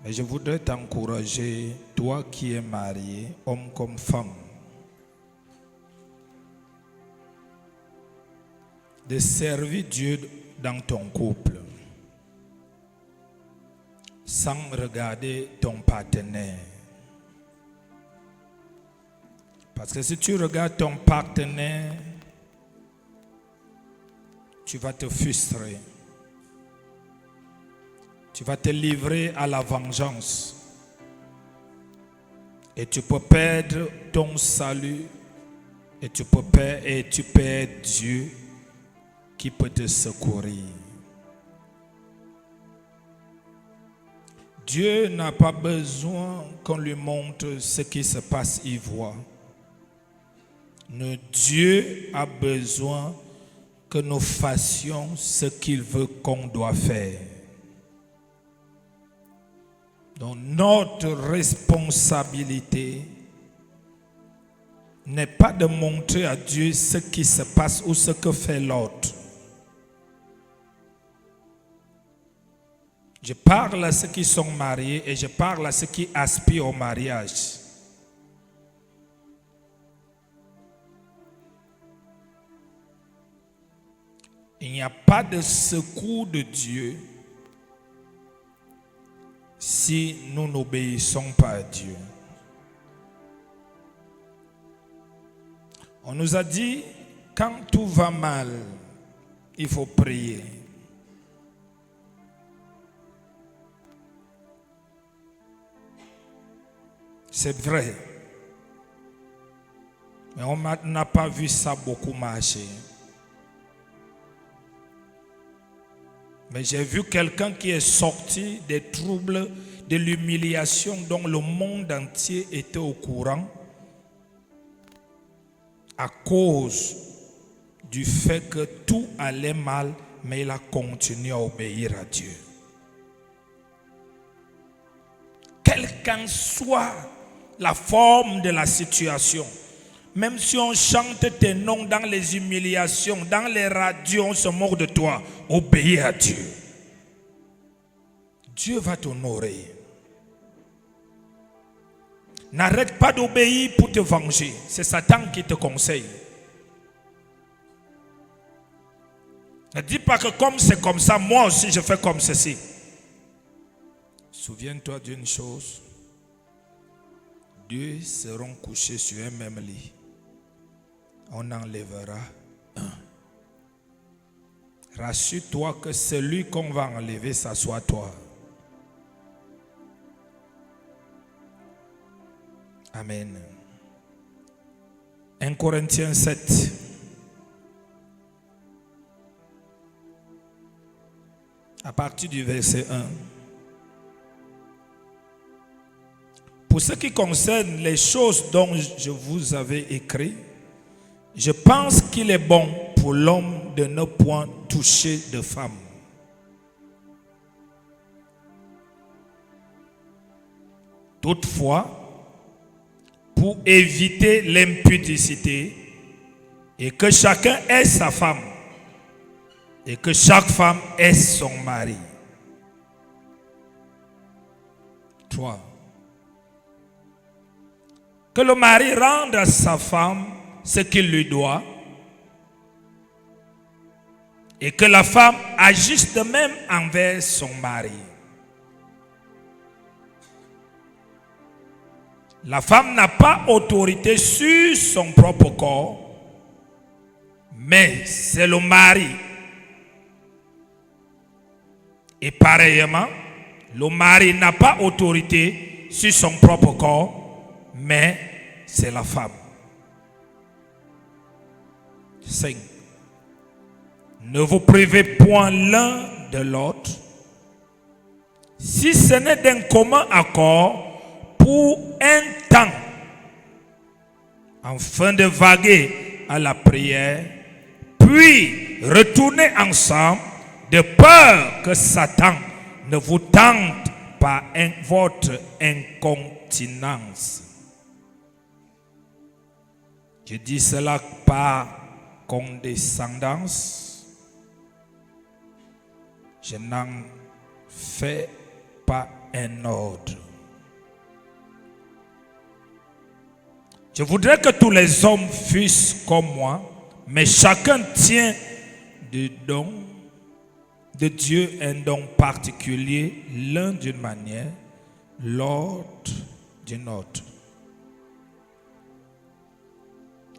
Mais je voudrais t'encourager, toi qui es marié, homme comme femme, de servir Dieu dans ton couple, sans regarder ton partenaire. Parce que si tu regardes ton partenaire, tu vas te frustrer. Tu vas te livrer à la vengeance. Et tu peux perdre ton salut. Et tu perds Dieu qui peut te secourir. Dieu n'a pas besoin qu'on lui montre ce qui se passe, il voit. Dieu a besoin que nous fassions ce qu'il veut qu'on doit faire. Donc notre responsabilité n'est pas de montrer à Dieu ce qui se passe ou ce que fait l'autre. Je parle à ceux qui sont mariés et je parle à ceux qui aspirent au mariage. Il n'y a pas de secours de Dieu si nous n'obéissons pas à Dieu. On nous a dit, quand tout va mal, il faut prier. C'est vrai. Mais on n'a pas vu ça beaucoup marcher. Mais j'ai vu quelqu'un qui est sorti des troubles, de l'humiliation dont le monde entier était au courant à cause du fait que tout allait mal, mais il a continué à obéir à Dieu. Quelle qu'en soit la forme de la situation, même si on chante tes noms dans les humiliations, dans les radios, on se moque de toi. Obéis à Dieu. Dieu va t'honorer. N'arrête pas d'obéir pour te venger. C'est Satan qui te conseille. Ne dis pas que comme c'est comme ça, moi aussi je fais comme ceci. Souviens-toi d'une chose. Deux seront couchés sur un même lit. On enlèvera un. Rassure-toi que celui qu'on va enlever, ça soit toi. Amen. 1 Corinthiens 7. À partir du verset 1. Pour ce qui concerne les choses dont je vous avais écrit, je pense qu'il est bon pour l'homme de ne point toucher de femme. Toutefois, pour éviter l'impudicité et que chacun ait sa femme et que chaque femme ait son mari. 3. Que le mari rende à sa femme ce qu'il lui doit et que la femme agisse de même envers son mari. La femme n'a pas autorité sur son propre corps, mais c'est le mari. Et pareillement, le mari n'a pas autorité sur son propre corps, mais c'est la femme. 5. Ne vous privez point l'un de l'autre, si ce n'est d'un commun accord pour un temps, afin de vaguer à la prière, puis retourner ensemble, de peur que Satan ne vous tente par votre incontinence. Je dis cela par condescendance. Je n'en fais pas un ordre. Je voudrais que tous les hommes fussent comme moi, mais chacun tient du don de Dieu un don particulier, l'un d'une manière, l'autre d'une autre.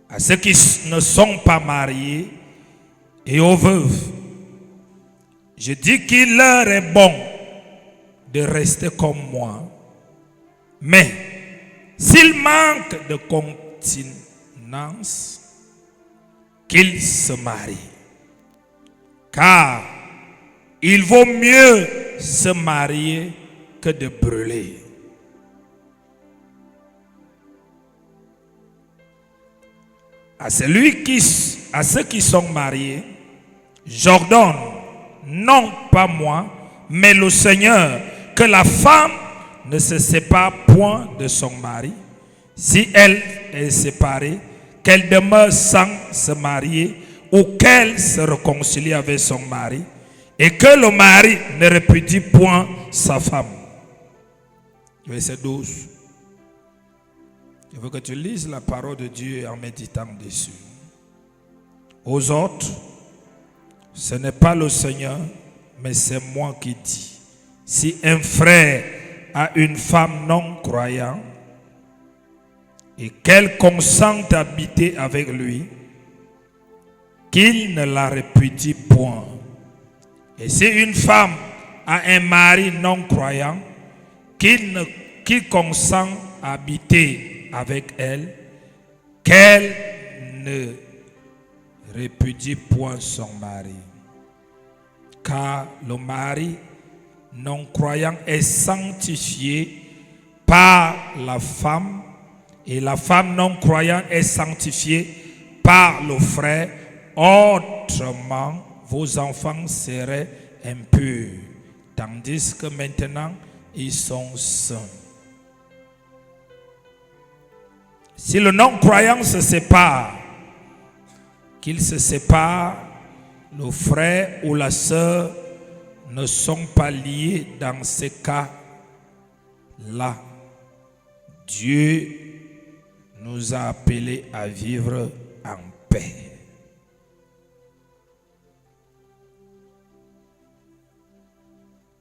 À ceux qui ne sont pas mariés et aux veuves, je dis qu'il leur est bon de rester comme moi, mais s'il manque de continence, qu'ils se marient. Car il vaut mieux se marier que de brûler. À ceux qui sont mariés, j'ordonne, non pas moi, mais le Seigneur, que la femme ne se sépare point de son mari. Si elle est séparée, qu'elle demeure sans se marier ou qu'elle se réconcilie avec son mari, et que le mari ne répudie point sa femme. Verset 12. Je veux que tu lises la parole de Dieu en méditant dessus. Aux autres, ce n'est pas le Seigneur, mais c'est moi qui dis. Si un frère a une femme non croyante et qu'elle consent à habiter avec lui, qu'il ne la répudie point. Et si une femme a un mari non croyant, qu'il consent à habiter avec elle, qu'elle ne répudie point son mari. Car le mari non croyant est sanctifié par la femme, et la femme non croyante est sanctifiée par le frère. Autrement, vos enfants seraient impurs, tandis que maintenant, ils sont saints. Si le non-croyant se sépare, qu'il se sépare, le frère ou la sœur ne sont pas liés dans ces cas-là. Dieu nous a appelés à vivre en paix.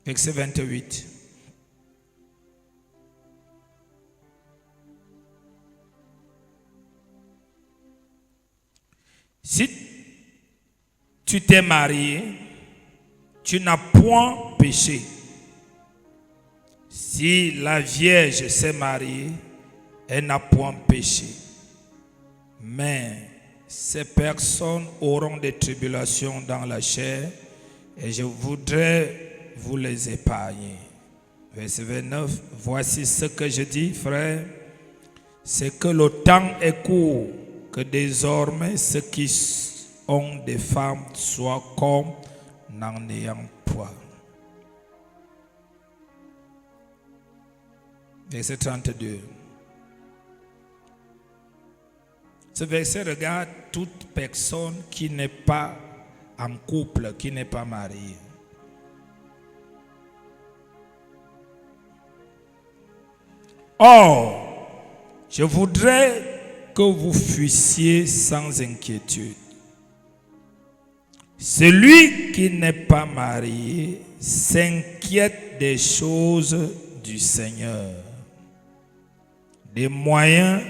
Verset 28. Si tu t'es marié, tu n'as point péché. Si la Vierge s'est mariée, elle n'a point péché. Mais ces personnes auront des tribulations dans la chair et je voudrais vous les épargner. Verset 29. Voici ce que je dis, frère, c'est que le temps est court, que désormais ceux qui ont des femmes soient comme n'en ayant point. Verset 32. Ce verset regarde toute personne qui n'est pas en couple, qui n'est pas mariée. Or, je voudrais que vous fussiez sans inquiétude. Celui qui n'est pas marié s'inquiète des choses du Seigneur, des moyens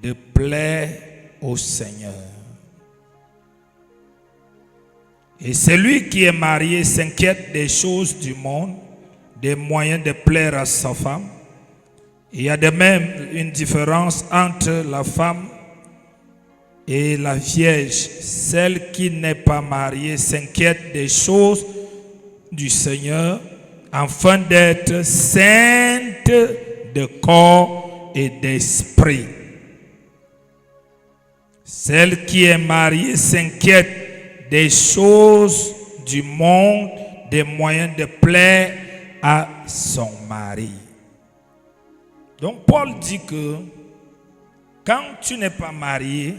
de plaire au Seigneur. Et celui qui est marié s'inquiète des choses du monde, des moyens de plaire à sa femme. Il y a de même une différence entre la femme et la vierge. Celle qui n'est pas mariée s'inquiète des choses du Seigneur afin d'être sainte de corps et d'esprit. Celle qui est mariée s'inquiète des choses du monde, des moyens de plaire à son mari. Donc Paul dit que quand tu n'es pas marié,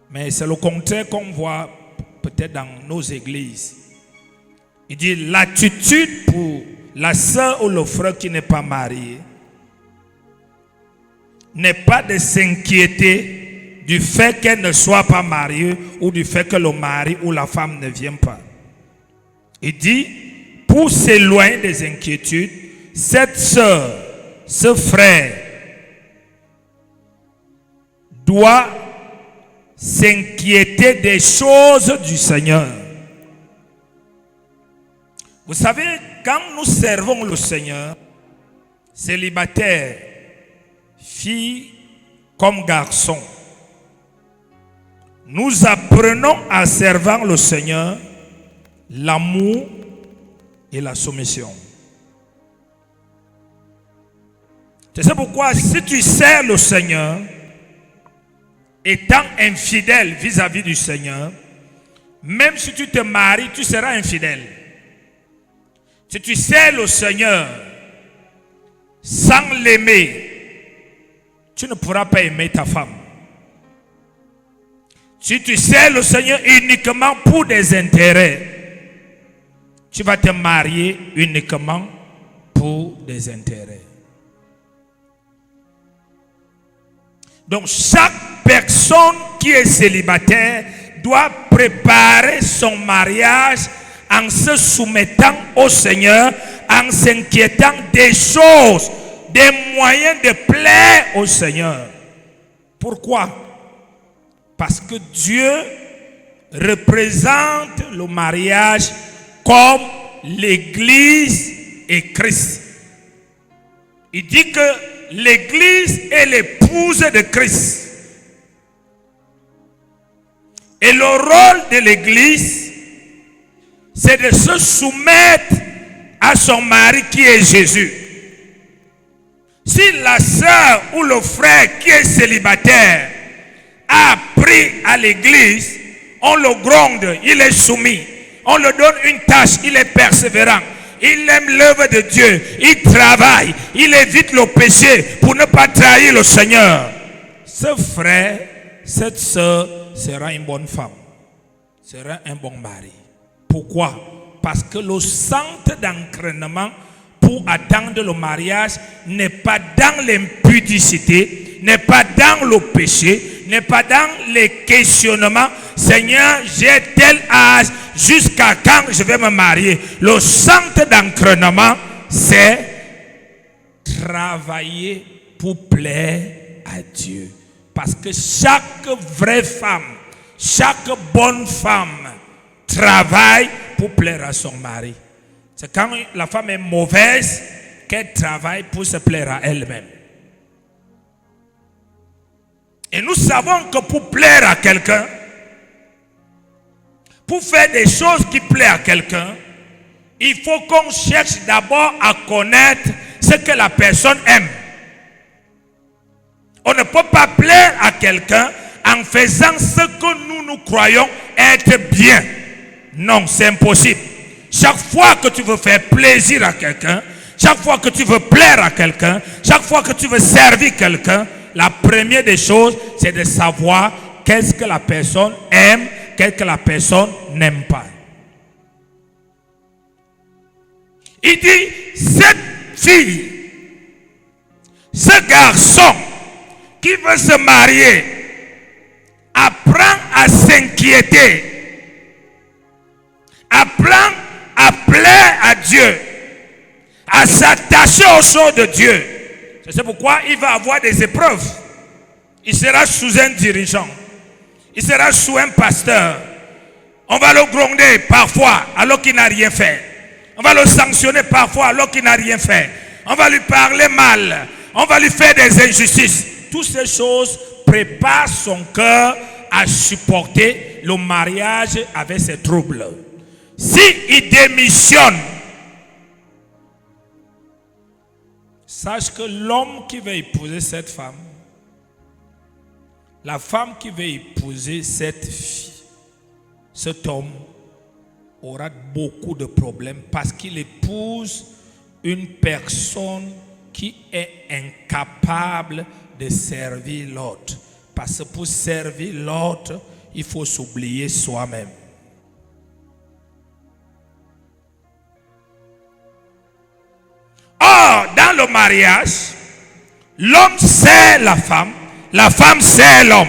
mais c'est le contraire qu'on voit peut-être dans nos églises. Il dit l'attitude pour la sœur ou le frère qui n'est pas marié n'est pas de s'inquiéter du fait qu'elle ne soit pas mariée ou du fait que le mari ou la femme ne vienne pas. Il dit, pour s'éloigner des inquiétudes, cette sœur, ce frère doit s'inquiéter des choses du Seigneur. Vous savez, quand nous servons le Seigneur, célibataires, filles comme garçons, nous apprenons à servir le Seigneur l'amour et la soumission. C'est pourquoi si tu sers le Seigneur, étant infidèle vis-à-vis du Seigneur, même si tu te maries, tu seras infidèle. Si tu sers le Seigneur sans l'aimer, tu ne pourras pas aimer ta femme. Si tu sers le Seigneur uniquement pour des intérêts, tu vas te marier uniquement pour des intérêts. Donc chaque personne qui est célibataire doit préparer son mariage en se soumettant au Seigneur, en s'inquiétant des choses, des moyens de plaire au Seigneur. Pourquoi? Parce que Dieu représente le mariage comme l'Église et Christ. Il dit que l'Église est l'épouse de Christ. Et le rôle de l'Église, c'est de se soumettre à son mari qui est Jésus. Si la sœur ou le frère qui est célibataire a appris à l'église, on le gronde, il est soumis. On le donne une tâche, il est persévérant. Il aime l'œuvre de Dieu. Il travaille. Il évite le péché pour ne pas trahir le Seigneur. Ce frère, cette sœur sera une bonne femme. Sera un bon mari. Pourquoi? Parce que le centre d'entraînement pour atteindre le mariage n'est pas dans l'impudicité, n'est pas dans le péché, n'est pas dans les questionnements. Seigneur, j'ai tel âge, jusqu'à quand je vais me marier? Le centre d'entraînement, c'est travailler pour plaire à Dieu. Parce que chaque vraie femme, chaque bonne femme travaille pour plaire à son mari. C'est quand la femme est mauvaise qu'elle travaille pour se plaire à elle-même. Et nous savons que pour plaire à quelqu'un, pour faire des choses qui plaisent à quelqu'un, il faut qu'on cherche d'abord à connaître ce que la personne aime. On ne peut pas plaire à quelqu'un en faisant ce que nous croyons être bien. Non, c'est impossible. Chaque fois que tu veux faire plaisir à quelqu'un, chaque fois que tu veux plaire à quelqu'un, chaque fois que tu veux servir quelqu'un, la première des choses, c'est de savoir qu'est-ce que la personne aime, qu'est-ce que la personne n'aime pas. Il dit, cette fille, ce garçon qui veut se marier, apprend à s'inquiéter, apprend à plaire à Dieu, à s'attacher aux choses de Dieu. C'est pourquoi il va avoir des épreuves. Il sera sous un dirigeant. Il sera sous un pasteur. On va le gronder parfois alors qu'il n'a rien fait. On va le sanctionner parfois alors qu'il n'a rien fait. On va lui parler mal. On va lui faire des injustices. Toutes ces choses préparent son cœur à supporter le mariage avec ses troubles. S'il démissionne, sache que l'homme qui va épouser cette femme, la femme qui va épouser cette fille, cet homme aura beaucoup de problèmes parce qu'il épouse une personne qui est incapable de servir l'autre. Parce que pour servir l'autre, il faut s'oublier soi-même. dans le mariage, l'homme sait la femme sait l'homme.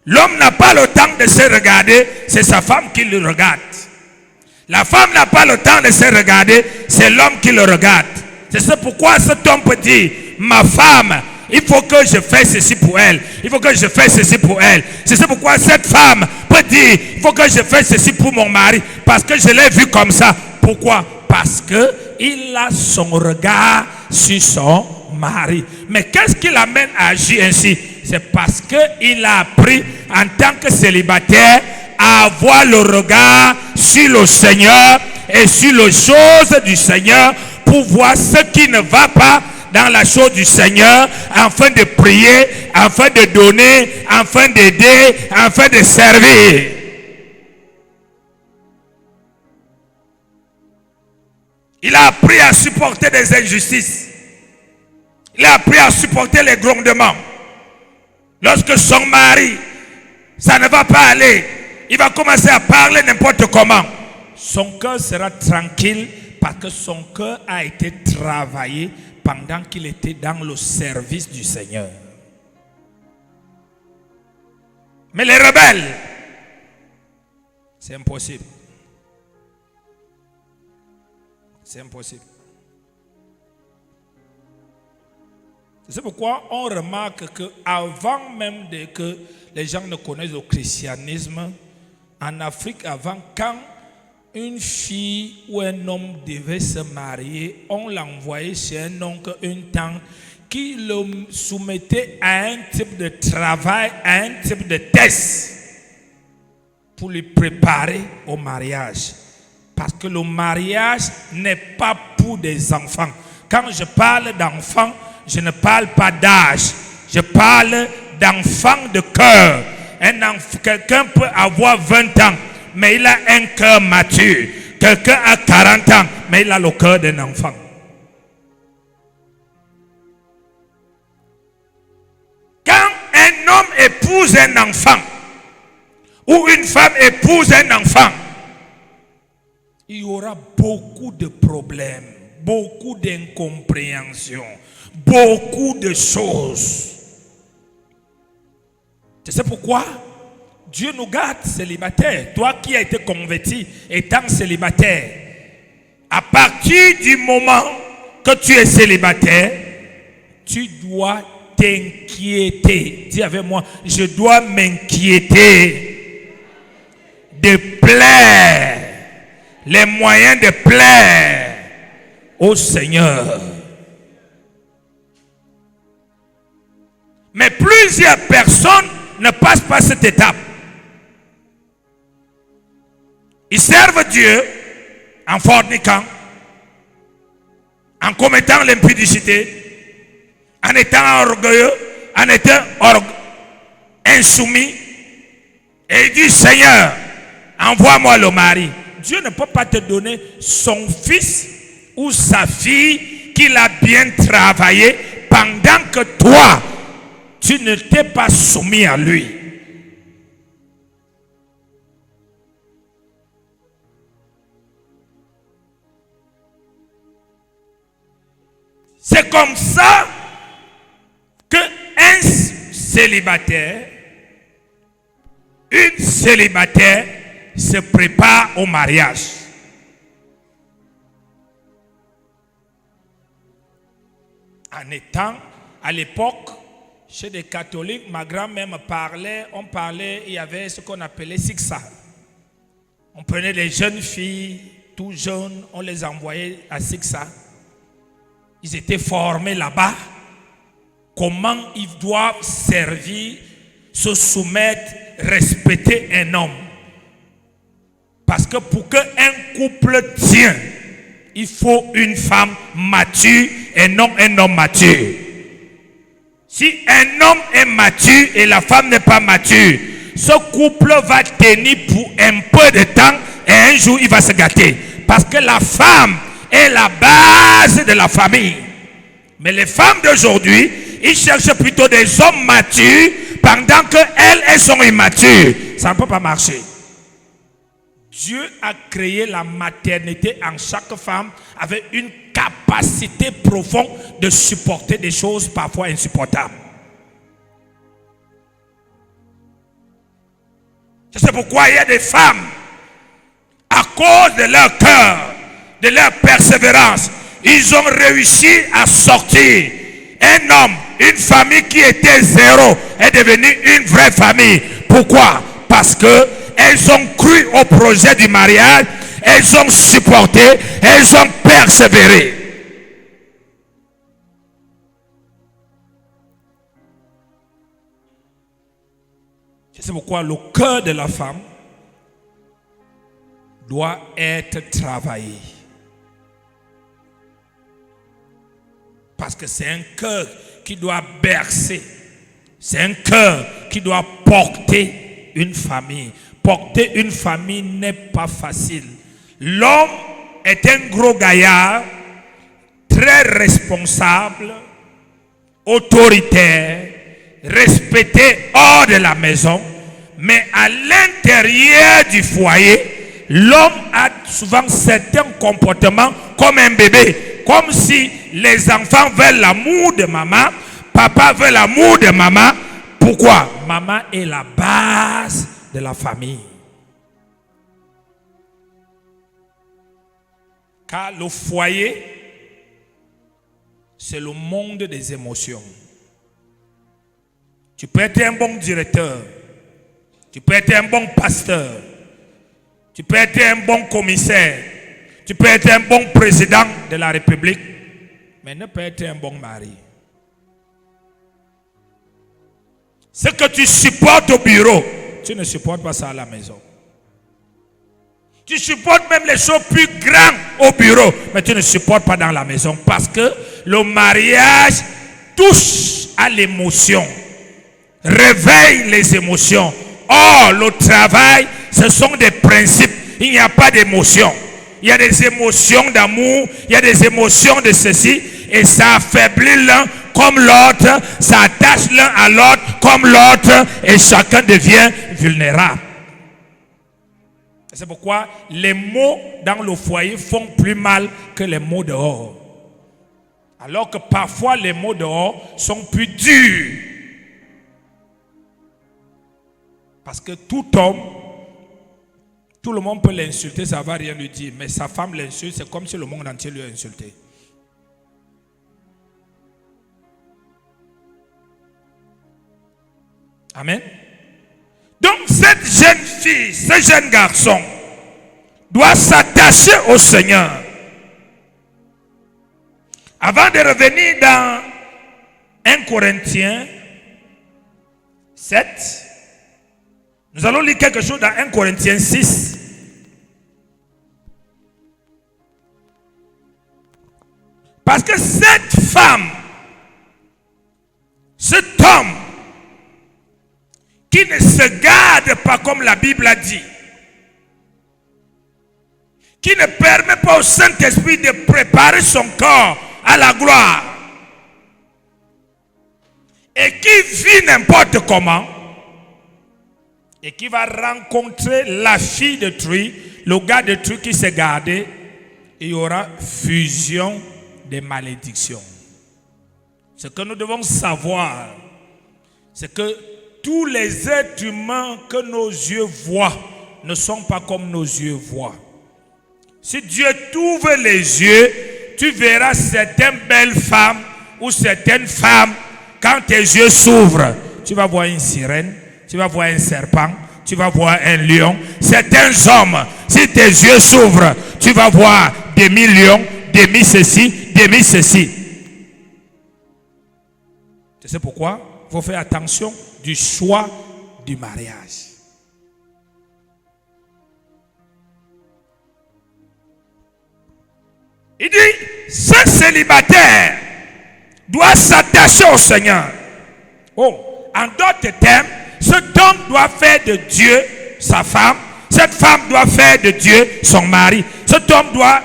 L'homme n'a pas le temps de se regarder, c'est sa femme qui le regarde. La femme n'a pas le temps de se regarder, c'est l'homme qui le regarde. C'est pourquoi cet homme peut dire, ma femme, il faut que je fasse ceci pour elle. Il faut que je fasse ceci pour elle. C'est pourquoi cette femme peut dire, il faut que je fasse ceci pour mon mari. Parce que je l'ai vu comme ça. Pourquoi? Parce qu'il a son regard sur son mari. Mais qu'est-ce qui l'amène à agir ainsi? C'est parce qu'il a appris en tant que célibataire à avoir le regard sur le Seigneur et sur les choses du Seigneur pour voir ce qui ne va pas dans la chose du Seigneur, afin de prier, afin de donner, afin d'aider, afin de servir. Il a appris à supporter des injustices. Il a appris à supporter les grondements. Lorsque son mari, ça ne va pas aller, il va commencer à parler n'importe comment. Son cœur sera tranquille parce que son cœur a été travaillé pendant qu'il était dans le service du Seigneur. Mais les rebelles, c'est impossible. C'est impossible. C'est pourquoi on remarque qu'avant même que les gens ne connaissent le christianisme, en Afrique, avant, quand une fille ou un homme devait se marier, on l'envoyait chez un oncle, une tante, qui le soumettait à un type de travail, à un type de test, pour lui préparer au mariage. Parce que le mariage n'est pas pour des enfants. Quand je parle d'enfants, je ne parle pas d'âge. Je parle d'enfant de cœur. Quelqu'un peut avoir 20 ans, mais il a un cœur mature. Quelqu'un a 40 ans, mais il a le cœur d'un enfant. Quand un homme épouse un enfant, ou une femme épouse un enfant, il y aura beaucoup de problèmes, beaucoup d'incompréhension, beaucoup de choses. C'est pourquoi Dieu nous garde célibataires. Toi qui as été converti étant célibataire, à partir du moment que tu es célibataire, tu dois t'inquiéter. Dis avec moi, je dois m'inquiéter de plaire, les moyens de plaire au Seigneur. Mais plusieurs personnes ne passent pas cette étape. Ils servent Dieu en forniquant, en commettant l'impudicité, en étant orgueilleux, en étant insoumis. Et il dit, Seigneur, envoie-moi le mari. Dieu ne peut pas te donner son fils ou sa fille qu'il a bien travaillé pendant que toi, tu ne t'es pas soumis à lui. C'est comme ça qu'un célibataire, une célibataire se prépare au mariage. En étant à l'époque, chez les catholiques, ma grand-mère me parlait, il y avait ce qu'on appelait Siksa. On prenait les jeunes filles, tout jeunes, on les envoyait à Siksa. Ils étaient formés là-bas. Comment ils doivent servir, se soumettre, respecter un homme. Parce que pour qu'un couple tienne, il faut une femme mature et non un homme mature. Si un homme est mature et la femme n'est pas mature, ce couple va tenir pour un peu de temps et un jour il va se gâter. Parce que la femme est la base de la famille. Mais les femmes d'aujourd'hui, ils cherchent plutôt des hommes matures pendant qu'elles sont immatures. Ça ne peut pas marcher. Dieu a créé la maternité en chaque femme avec une capacité profonde de supporter des choses parfois insupportables. C'est pourquoi il y a des femmes, à cause de leur cœur, de leur persévérance, ils ont réussi à sortir. Un homme, une famille qui était zéro est devenue une vraie famille. Pourquoi? Parce que elles ont cru au projet du mariage, elles ont supporté, elles ont persévéré. C'est pourquoi le cœur de la femme doit être travaillé. Parce que c'est un cœur qui doit bercer. C'est un cœur qui doit porter une famille. Porter une famille n'est pas facile. L'homme est un gros gaillard, très responsable, autoritaire, respecté hors de la maison. Mais à l'intérieur du foyer, l'homme a souvent certains comportements comme un bébé. Comme si les enfants veulent l'amour de maman, papa veut l'amour de maman. Pourquoi? Maman est la base de la famille. Car le foyer, c'est le monde des émotions. Tu peux être un bon directeur, tu peux être un bon pasteur, tu peux être un bon commissaire, tu peux être un bon président de la République, mais ne pas être un bon mari. Ce que tu supportes au bureau, tu ne supportes pas ça à la maison. Tu supportes même les choses plus grandes au bureau, mais tu ne supportes pas dans la maison. Parce que le mariage touche à l'émotion, réveille les émotions. Or, le travail, ce sont des principes. Il n'y a pas d'émotion. Il y a des émotions d'amour, il y a des émotions de ceci, et ça affaiblit l'un comme l'autre, ça attache l'un à l'autre comme l'autre, et chacun devient vulnérable. C'est pourquoi les mots dans le foyer font plus mal que les mots dehors. Alors que parfois les mots dehors sont plus durs. Parce que tout homme, tout le monde peut l'insulter, ça ne va rien lui dire. Mais sa femme l'insulte, c'est comme si le monde entier lui a insulté. Amen. Donc cette jeune fille, ce jeune garçon doit s'attacher au Seigneur. Avant de revenir dans 1 Corinthiens 7, nous allons lire quelque chose dans 1 Corinthiens 6. Parce que cette femme, cet homme, qui ne se garde pas comme la Bible a dit, qui ne permet pas au Saint-Esprit de préparer son corps à la gloire, et qui vit n'importe comment, et qui va rencontrer la fille de Truie, le gars de Truie qui s'est gardé, il y aura fusion des malédictions. Ce que nous devons savoir, c'est que tous les êtres humains que nos yeux voient ne sont pas comme nos yeux voient. Si Dieu t'ouvre les yeux, tu verras certaines belles femmes ou certaines femmes, quand tes yeux s'ouvrent, tu vas voir une sirène, tu vas voir un serpent, tu vas voir un lion. Certains hommes, si tes yeux s'ouvrent, tu vas voir demi-lion, demi-ceci, demi-ceci. C'est pourquoi il faut faire attention du choix du mariage. Il dit, ce célibataire doit s'attacher au Seigneur. Oh, en d'autres termes, cet homme doit faire de Dieu sa femme, cette femme doit faire de Dieu son mari. Cet homme doit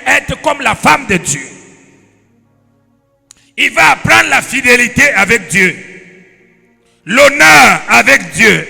être comme la femme de Dieu. Il va apprendre la fidélité avec Dieu, l'honneur avec Dieu,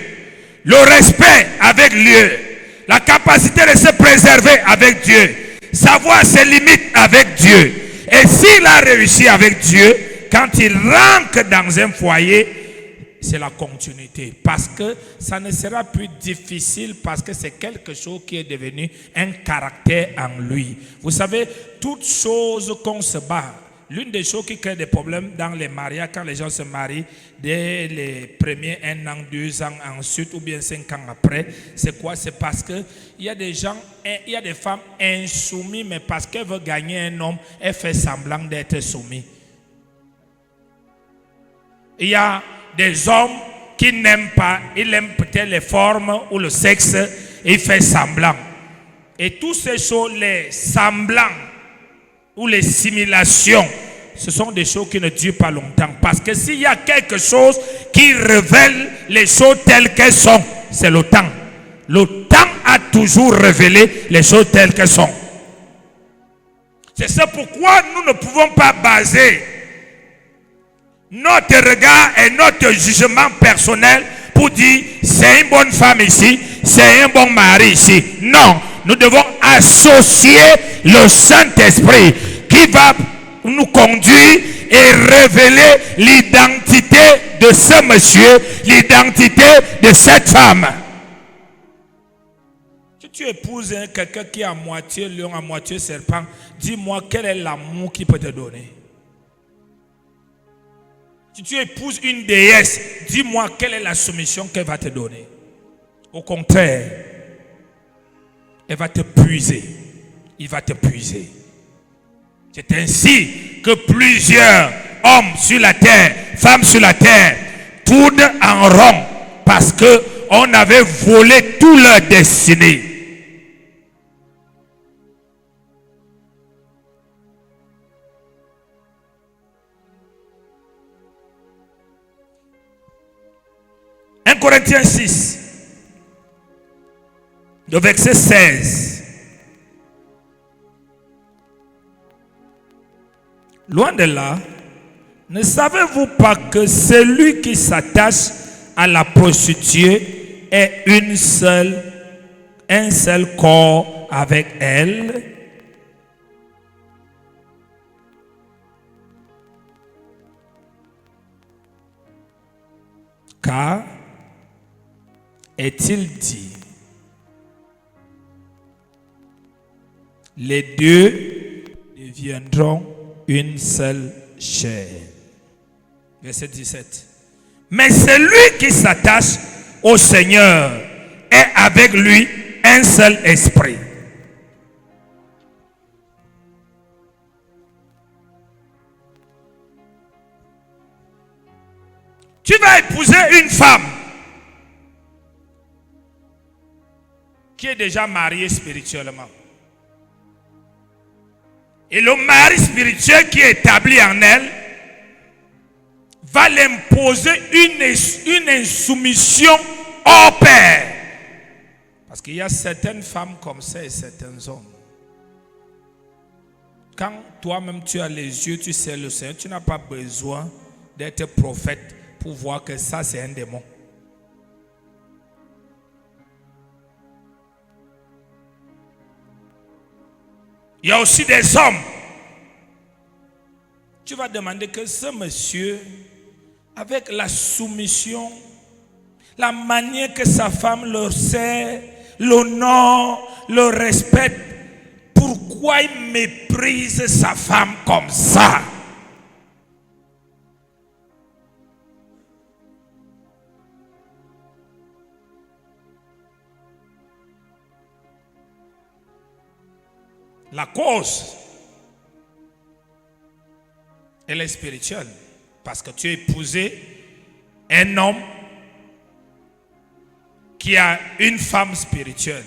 le respect avec Dieu, la capacité de se préserver avec Dieu, savoir ses limites avec Dieu. Et s'il a réussi avec Dieu, quand il rentre dans un foyer, c'est la continuité. Parce que ça ne sera plus difficile parce que c'est quelque chose qui est devenu un caractère en lui. Vous savez, toute chose qu'on se bat, l'une des choses qui crée des problèmes dans les mariages, quand les gens se marient, dès les premiers 1 an, 2 ans, ensuite, ou bien 5 ans après, c'est quoi? C'est parce que il y a des gens, il y a des femmes insoumises, mais parce qu'elles veulent gagner un homme, elles font semblant d'être soumises. Il y a des hommes qui n'aiment pas, ils aiment peut-être les formes ou le sexe, et ils font semblant. Et tous ces choses, les semblants ou les simulations, ce sont des choses qui ne durent pas longtemps. Parce que s'il y a quelque chose qui révèle les choses telles qu'elles sont, c'est le temps. Le temps a toujours révélé les choses telles qu'elles sont. C'est ça pourquoi nous ne pouvons pas baser notre regard et notre jugement personnel pour dire c'est une bonne femme ici, c'est un bon mari ici. Non, nous devons associer le Saint-Esprit qui va nous conduire et révéler l'identité de ce monsieur, l'identité de cette femme. Si tu épouses quelqu'un qui est à moitié lion, à moitié serpent, dis-moi quel est l'amour qu'il peut te donner. Si tu épouses une déesse, dis-moi quelle est la soumission qu'elle va te donner. Au contraire, elle va te puiser. Il va te puiser. C'est ainsi que plusieurs hommes sur la terre, femmes sur la terre, tournent en rond parce qu'on avait volé toute leur destinée. Corinthiens 6, le verset 16. Loin de là, ne savez-vous pas que celui qui s'attache à la prostituée est un seul corps avec elle? Car est-il dit, les deux deviendront une seule chair. Verset 17. Mais celui qui s'attache au Seigneur est avec lui un seul esprit. Tu vas épouser une femme qui est déjà mariée spirituellement. Et le mari spirituel qui est établi en elle va l'imposer une insoumission hors pair. Parce qu'il y a certaines femmes comme ça et certains hommes. Quand toi-même tu as les yeux, tu sais le Seigneur, tu n'as pas besoin d'être prophète pour voir que ça c'est un démon. Il y a aussi des hommes. Tu vas demander que ce monsieur, avec la soumission, la manière que sa femme le sert, l'honore, le respecte, pourquoi il méprise sa femme comme ça? La cause, elle est spirituelle. Parce que tu as épousé un homme qui a une femme spirituelle.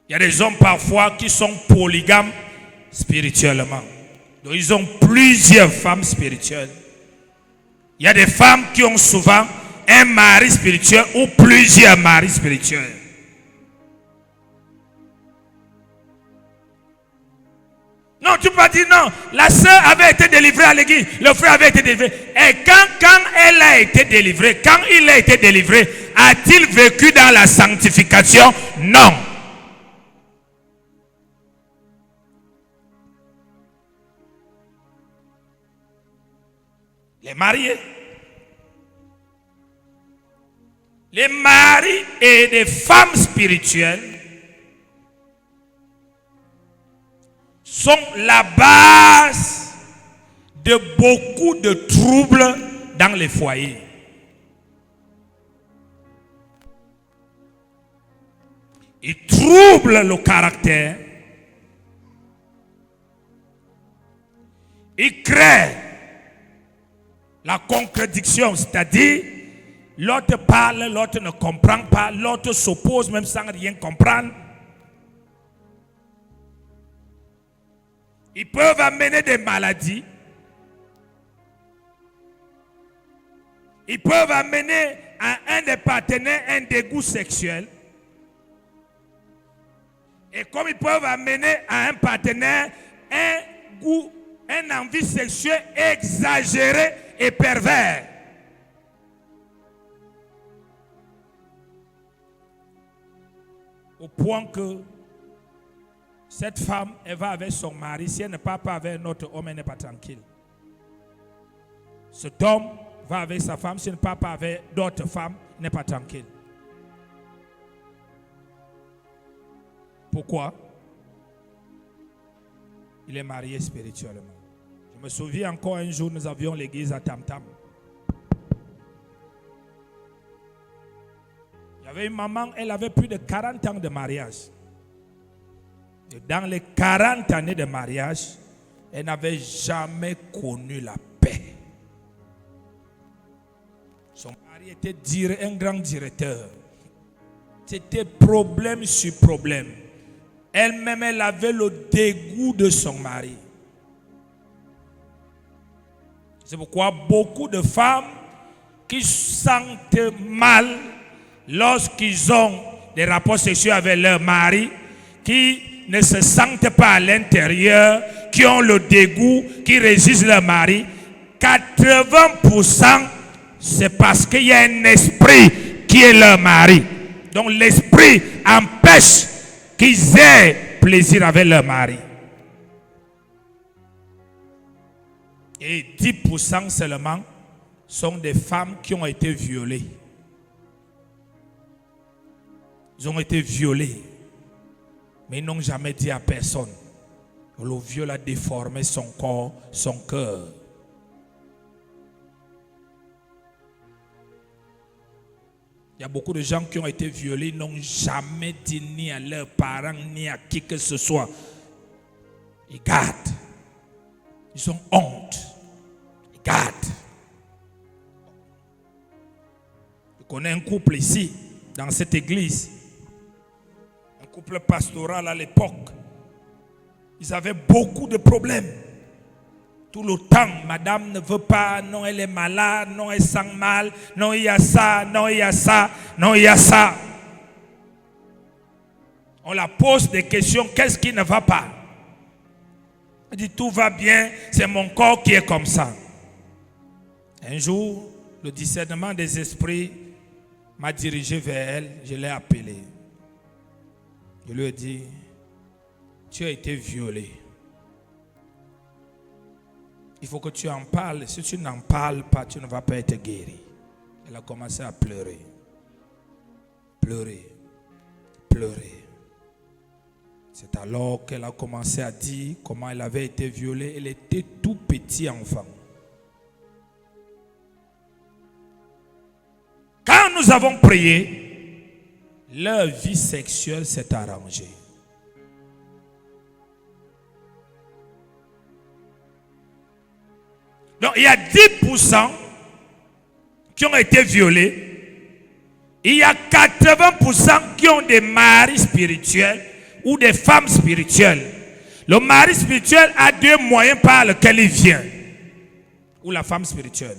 Il y a des hommes parfois qui sont polygames spirituellement. Donc ils ont plusieurs femmes spirituelles. Il y a des femmes qui ont souvent un mari spirituel ou plusieurs maris spirituels. Non, tu peux pas dire non. La sœur avait été délivrée à l'église, le frère avait été délivré. Et quand elle a été délivrée, quand il a été délivré, a-t-il vécu dans la sanctification? Non. Les mariés. Les maris et les femmes spirituelles sont la base de beaucoup de troubles dans les foyers. Ils troublent le caractère. Ils créent la contradiction, c'est-à-dire l'autre parle, l'autre ne comprend pas, l'autre s'oppose même sans rien comprendre. Ils peuvent amener des maladies. Ils peuvent amener à un des partenaires un dégoût sexuel. Et comme ils peuvent amener à un partenaire un goût, une envie sexuelle exagérée et pervers. Au point que cette femme, elle va avec son mari. Si elle ne part pas avec un autre homme, elle n'est pas tranquille. Cet homme va avec sa femme. Si elle ne part pas avec d'autres femmes, il n'est pas tranquille. Pourquoi? Il est marié spirituellement. Je me souviens encore un jour, nous avions l'église à Tam Tam. Il y avait une maman, elle avait plus de 40 ans de mariage. Et dans les 40 années de mariage, elle n'avait jamais connu la paix. Son mari était un grand directeur. C'était problème sur problème. Elle-même, elle avait le dégoût de son mari. C'est pourquoi beaucoup de femmes qui sentent mal lorsqu'ils ont des rapports sexuels avec leur mari, qui ne se sentent pas à l'intérieur, qui ont le dégoût, qui résistent leur mari, 80% c'est parce qu'il y a un esprit qui est leur mari. Donc l'esprit empêche qu'ils aient plaisir avec leur mari. Et 10% seulement sont des femmes qui ont été violées. Ils ont été violés. Mais ils n'ont jamais dit à personne. Le viol a déformé son corps, son cœur. Il y a beaucoup de gens qui ont été violés, n'ont jamais dit ni à leurs parents, ni à qui que ce soit. Ils gardent. Ils ont honte. Ils gardent. Je connais un couple ici, dans cette église. Un couple pastoral à l'époque. Ils avaient beaucoup de problèmes. Tout le temps, madame ne veut pas, non, elle est malade, non, elle sent mal, non, il y a ça, non, il y a ça, non, il y a ça. On la pose des questions, qu'est-ce qui ne va pas? Elle dit, tout va bien, c'est mon corps qui est comme ça. Un jour, le discernement des esprits m'a dirigé vers elle, je l'ai appelée. Je lui ai dit, tu as été violée. Il faut que tu en parles. Si tu n'en parles pas, tu ne vas pas être guéri. Elle a commencé à pleurer. Pleurer. Pleurer. C'est alors qu'elle a commencé à dire comment elle avait été violée. Elle était tout petit enfant. Quand nous avons prié, leur vie sexuelle s'est arrangée. Donc il y a 10% qui ont été violés. Il y a 80% qui ont des maris spirituels ou des femmes spirituelles. Le mari spirituel a deux moyens par lesquels il vient. Ou la femme spirituelle.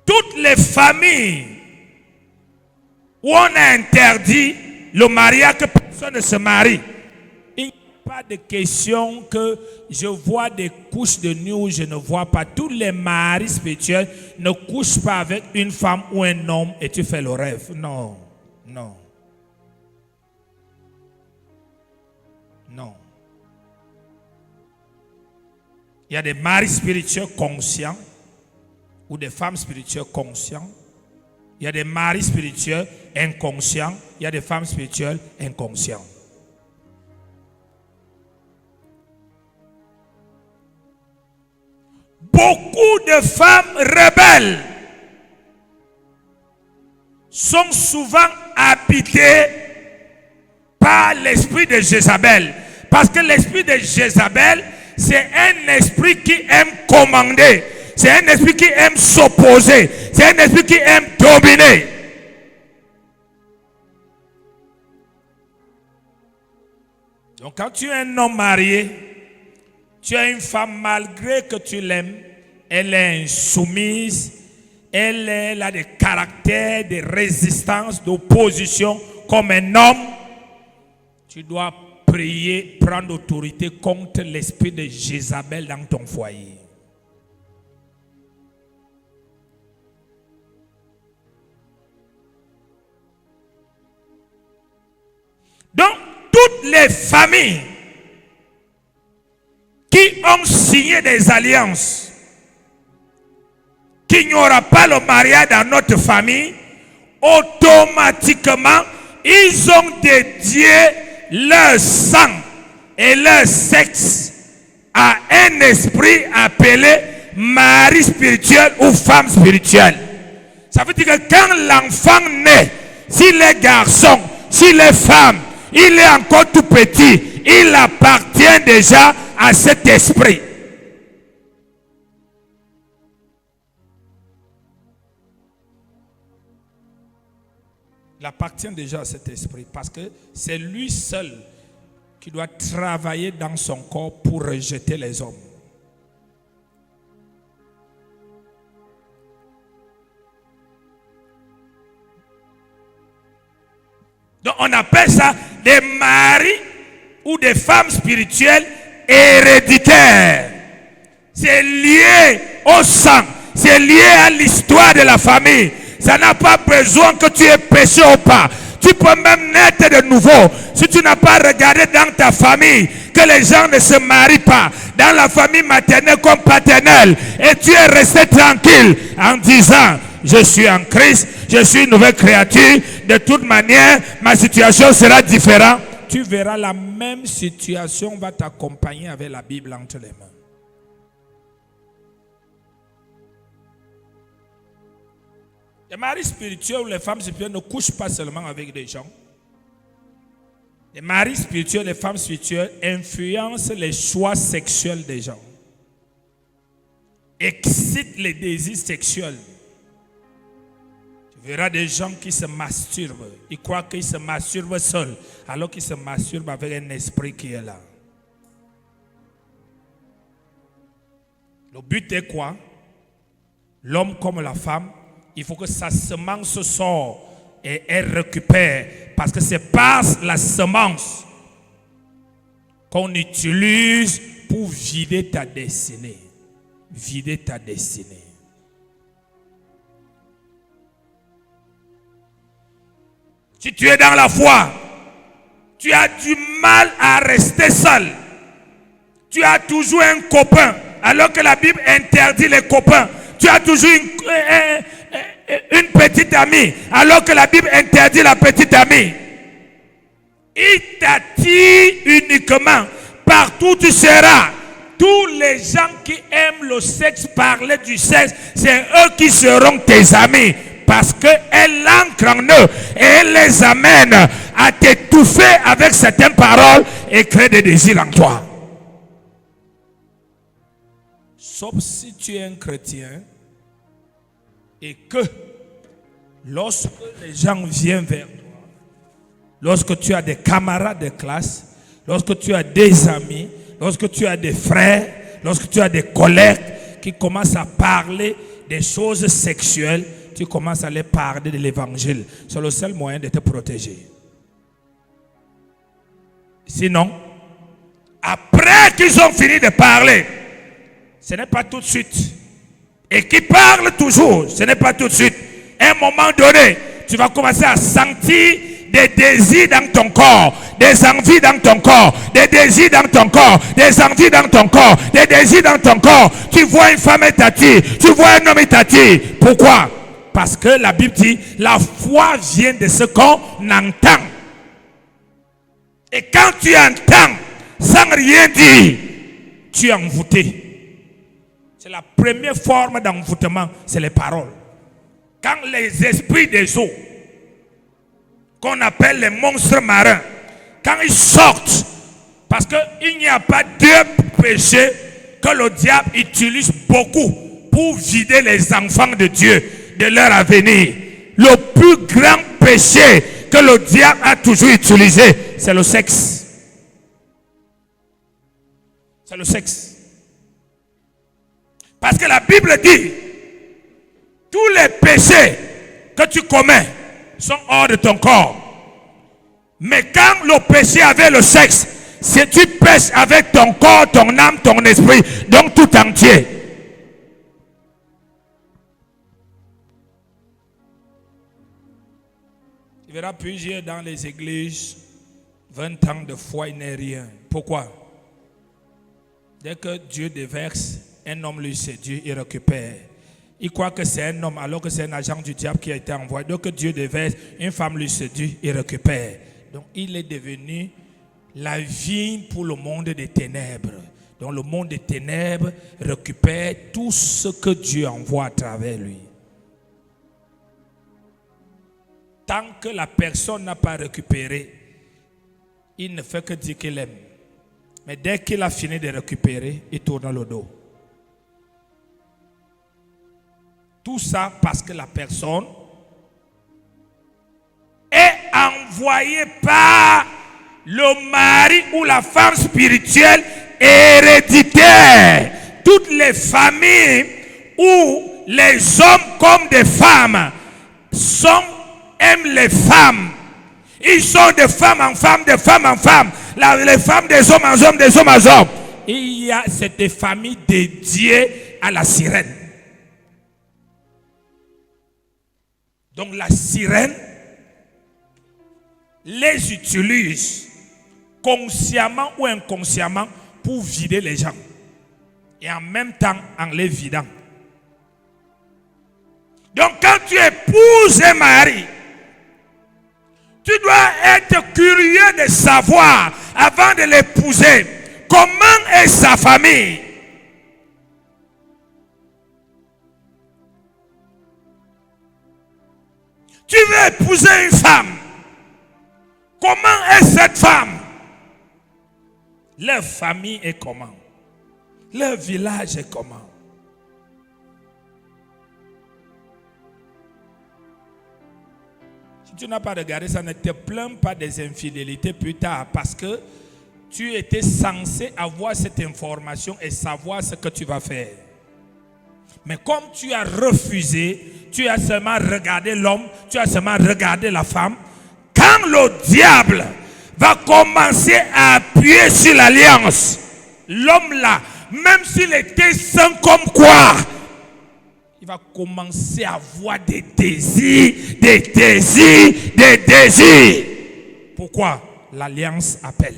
Toutes les familles où on a interdit le mariage, que personne ne se marie, il n'y a pas de question que je vois des couches de nuit où je ne vois pas. Tous les maris spirituels ne couchent pas avec une femme ou un homme et tu fais le rêve. Non, non. Non. Il y a des maris spirituels conscients ou des femmes spirituelles conscientes. Il y a des maris spirituels inconscients. Il y a des femmes spirituelles inconscientes. Beaucoup de femmes rebelles sont souvent habitées par l'esprit de Jézabel. Parce que l'esprit de Jézabel, c'est un esprit qui aime commander. C'est un esprit qui aime s'opposer. C'est un esprit qui aime dominer. Donc quand tu es un homme marié, tu as une femme, malgré que tu l'aimes, elle est insoumise, elle a des caractères, des résistances, d'opposition comme un homme. Tu dois prier, prendre autorité contre l'esprit de Jézabel dans ton foyer. Donc, toutes les familles qui ont signé des alliances, qu'il n'y aura pas le mariage dans notre famille, automatiquement, ils ont dédié leur sang et leur sexe à un esprit appelé mari spirituel ou femme spirituelle. Ça veut dire que quand l'enfant naît, s'il est garçon, s'il est femme, il est encore tout petit, il appartient déjà à cet esprit. Il appartient déjà à cet esprit parce que c'est lui seul qui doit travailler dans son corps pour rejeter les hommes. Donc on appelle ça des maris ou des femmes spirituelles héréditaires. C'est lié au sang, c'est lié à l'histoire de la famille. Ça n'a pas besoin que tu aies péché ou pas. Tu peux même naître de nouveau. Si tu n'as pas regardé dans ta famille que les gens ne se marient pas, dans la famille maternelle comme paternelle, et tu es resté tranquille en disant: je suis en Christ, je suis une nouvelle créature, de toute manière, ma situation sera différente. Tu verras, la même situation va t'accompagner avec la Bible entre les mains. Les maris spirituels ou les femmes spirituelles ne couchent pas seulement avec des gens. Les maris spirituels et les femmes spirituelles influencent les choix sexuels des gens, excitent les désirs sexuels. Tu verras des gens qui se masturbent. Ils croient qu'ils se masturbent seuls, alors qu'ils se masturbent avec un esprit qui est là. Le but est quoi? L'homme comme la femme, il faut que sa semence sorte et elle récupère. Parce que c'est par la semence qu'on utilise pour vider ta destinée. Vider ta destinée. Si tu es dans la foi, tu as du mal à rester seul. Tu as toujours un copain, alors que la Bible interdit les copains. Tu as toujours une petite amie, alors que la Bible interdit la petite amie. Il t'attire uniquement. Partout où tu seras. Tous les gens qui aiment le sexe, parler du sexe, c'est eux qui seront tes amis. Parce qu'elle ancre en eux et elle les amène à t'étouffer avec certaines paroles et créer des désirs en toi. Sauf si tu es un chrétien et que lorsque les gens viennent vers toi, lorsque tu as des camarades de classe, lorsque tu as des amis, lorsque tu as des frères, lorsque tu as des collègues qui commencent à parler des choses sexuelles, tu commences à les parler de l'évangile. C'est le seul moyen de te protéger. Sinon, après qu'ils ont fini de parler, ce n'est pas tout de suite. Et qui parle toujours, ce n'est pas tout de suite. À un moment donné, tu vas commencer à sentir des désirs dans ton corps, des envies dans ton corps, des désirs dans ton corps, des envies dans ton corps, des désirs dans ton corps. Tu vois une femme et t'attire, tu vois un homme et t'attire. Pourquoi? Parce que la Bible dit, la foi vient de ce qu'on entend. Et quand tu entends, sans rien dire, tu es envoûté. C'est la première forme d'envoûtement, c'est les paroles. Quand les esprits des eaux, qu'on appelle les monstres marins, quand ils sortent, parce qu'il n'y a pas deux péchés que le diable utilise beaucoup pour vider les enfants de Dieu de leur avenir. Le plus grand péché que le diable a toujours utilisé, c'est le sexe. C'est le sexe. Parce que la Bible dit, tous les péchés que tu commets sont hors de ton corps. Mais quand le péché avec le sexe, si tu pêches avec ton corps, ton âme, ton esprit, donc tout entier. Tu verras plusieurs dans les églises, 20 ans de foi, il n'est rien. Pourquoi? Dès que Dieu déverse, un homme lui séduit, il récupère. Il croit que c'est un homme alors que c'est un agent du diable qui a été envoyé. Donc Dieu déverse, une femme lui séduit, il récupère. Donc il est devenu la vie pour le monde des ténèbres. Donc le monde des ténèbres récupère tout ce que Dieu envoie à travers lui. Tant que la personne n'a pas récupéré, il ne fait que dire qu'il aime. Mais dès qu'il a fini de récupérer, il tourne le dos. Tout ça parce que la personne est envoyée par le mari ou la femme spirituelle héréditaire. Toutes les familles où les hommes comme des femmes aiment les femmes. Ils sont de femme en femme, de femme en femme. Les femmes des hommes en hommes, des hommes en hommes. Il y a cette famille dédiée à la sirène. Donc la sirène les utilise consciemment ou inconsciemment pour vider les gens. Et en même temps en les vidant. Donc quand tu épouses un mari, tu dois être curieux de savoir avant de l'épouser comment est sa famille. Tu veux épouser une femme. Comment est cette femme? Leur famille est comment? Leur village est comment? Si tu n'as pas regardé ça, ne te plains pas des infidélités plus tard parce que tu étais censé avoir cette information et savoir ce que tu vas faire. Mais comme tu as refusé, tu as seulement regardé l'homme, tu as seulement regardé la femme, quand le diable va commencer à appuyer sur l'alliance, l'homme là, même s'il était saint comme quoi, il va commencer à avoir des désirs, des désirs, des désirs. Pourquoi? L'alliance appelle.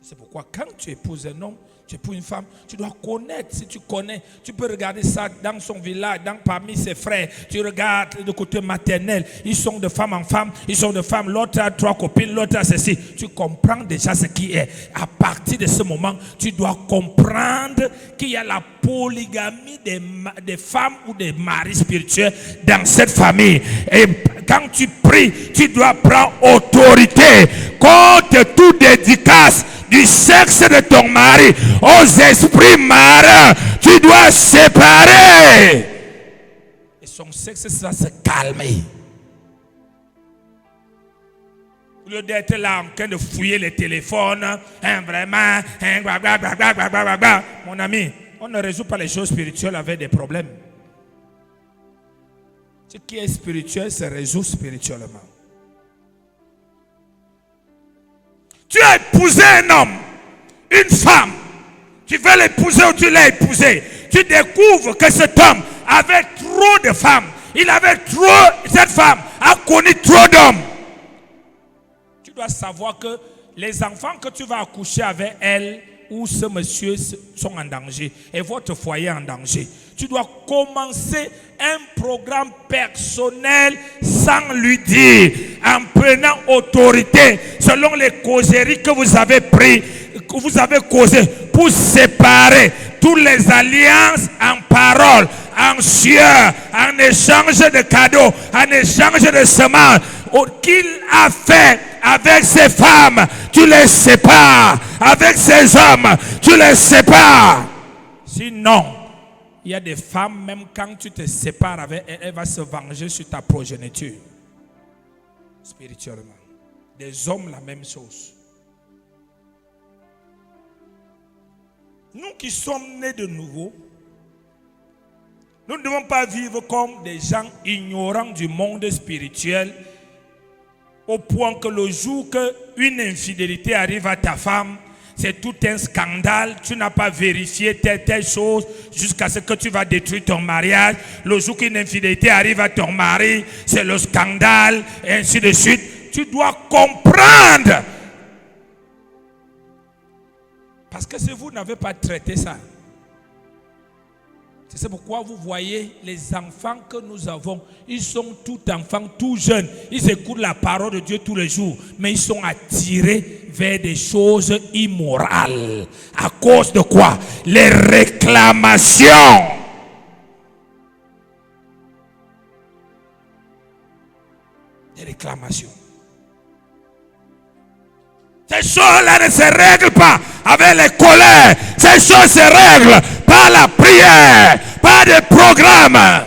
C'est pourquoi quand tu épouses un homme, tu épouses une femme, tu dois connaître. Si tu connais, tu peux regarder ça dans son village, parmi ses frères. Tu regardes de côté maternel. Ils sont de femme en femme, ils sont de femme. L'autre a 3 copines, l'autre a ceci. Tu comprends déjà ce qui est. À partir de ce moment, tu dois comprendre qu'il y a la polygamie des femmes ou des maris spirituels dans cette famille. Et quand tu pries, tu dois prendre autorité contre toute dédicace du sexe de ton mari aux esprits marins. Tu dois séparer. Et son sexe va se calmer. Au lieu d'être là en train de fouiller les téléphones, vraiment, mon ami, on ne résout pas les choses spirituelles avec des problèmes. Ce qui est spirituel se résout spirituellement. Tu as épousé un homme, une femme. Tu veux l'épouser ou tu l'as épousé. Tu découvres que cet homme avait trop de femmes. Cette femme a connu trop d'hommes. Tu dois savoir que les enfants que tu vas accoucher avec elle ou ce monsieur sont en danger et votre foyer en danger. Tu dois commencer un programme personnel sans lui dire, en prenant autorité selon les causeries que vous avez prises, que vous avez causées pour séparer toutes les alliances en parole, en sueur, en échange de cadeaux, en échange de semences qu'il a fait avec ces femmes. Tu les sépares avec ces hommes, tu les sépares. Sinon, il y a des femmes, même quand tu te sépares avec elle, elle va se venger sur ta progéniture. Spirituellement. Des hommes, la même chose. Nous qui sommes nés de nouveau, nous ne devons pas vivre comme des gens ignorants du monde spirituel, au point que le jour qu'une infidélité arrive à ta femme, c'est tout un scandale. Tu n'as pas vérifié telle chose jusqu'à ce que tu vas détruire ton mariage. Le jour qu'une infidélité arrive à ton mari, c'est le scandale, et ainsi de suite. Tu dois comprendre. Parce que si vous n'avez pas traité ça, c'est pourquoi vous voyez les enfants que nous avons, ils sont tout enfants, tout jeunes. Ils écoutent la parole de Dieu tous les jours, mais ils sont attirés vers des choses immorales. À cause de quoi? Les réclamations. Les réclamations. Ces choses-là ne se règlent pas avec les colères. Ces choses se règlent par la prière, par des programmes.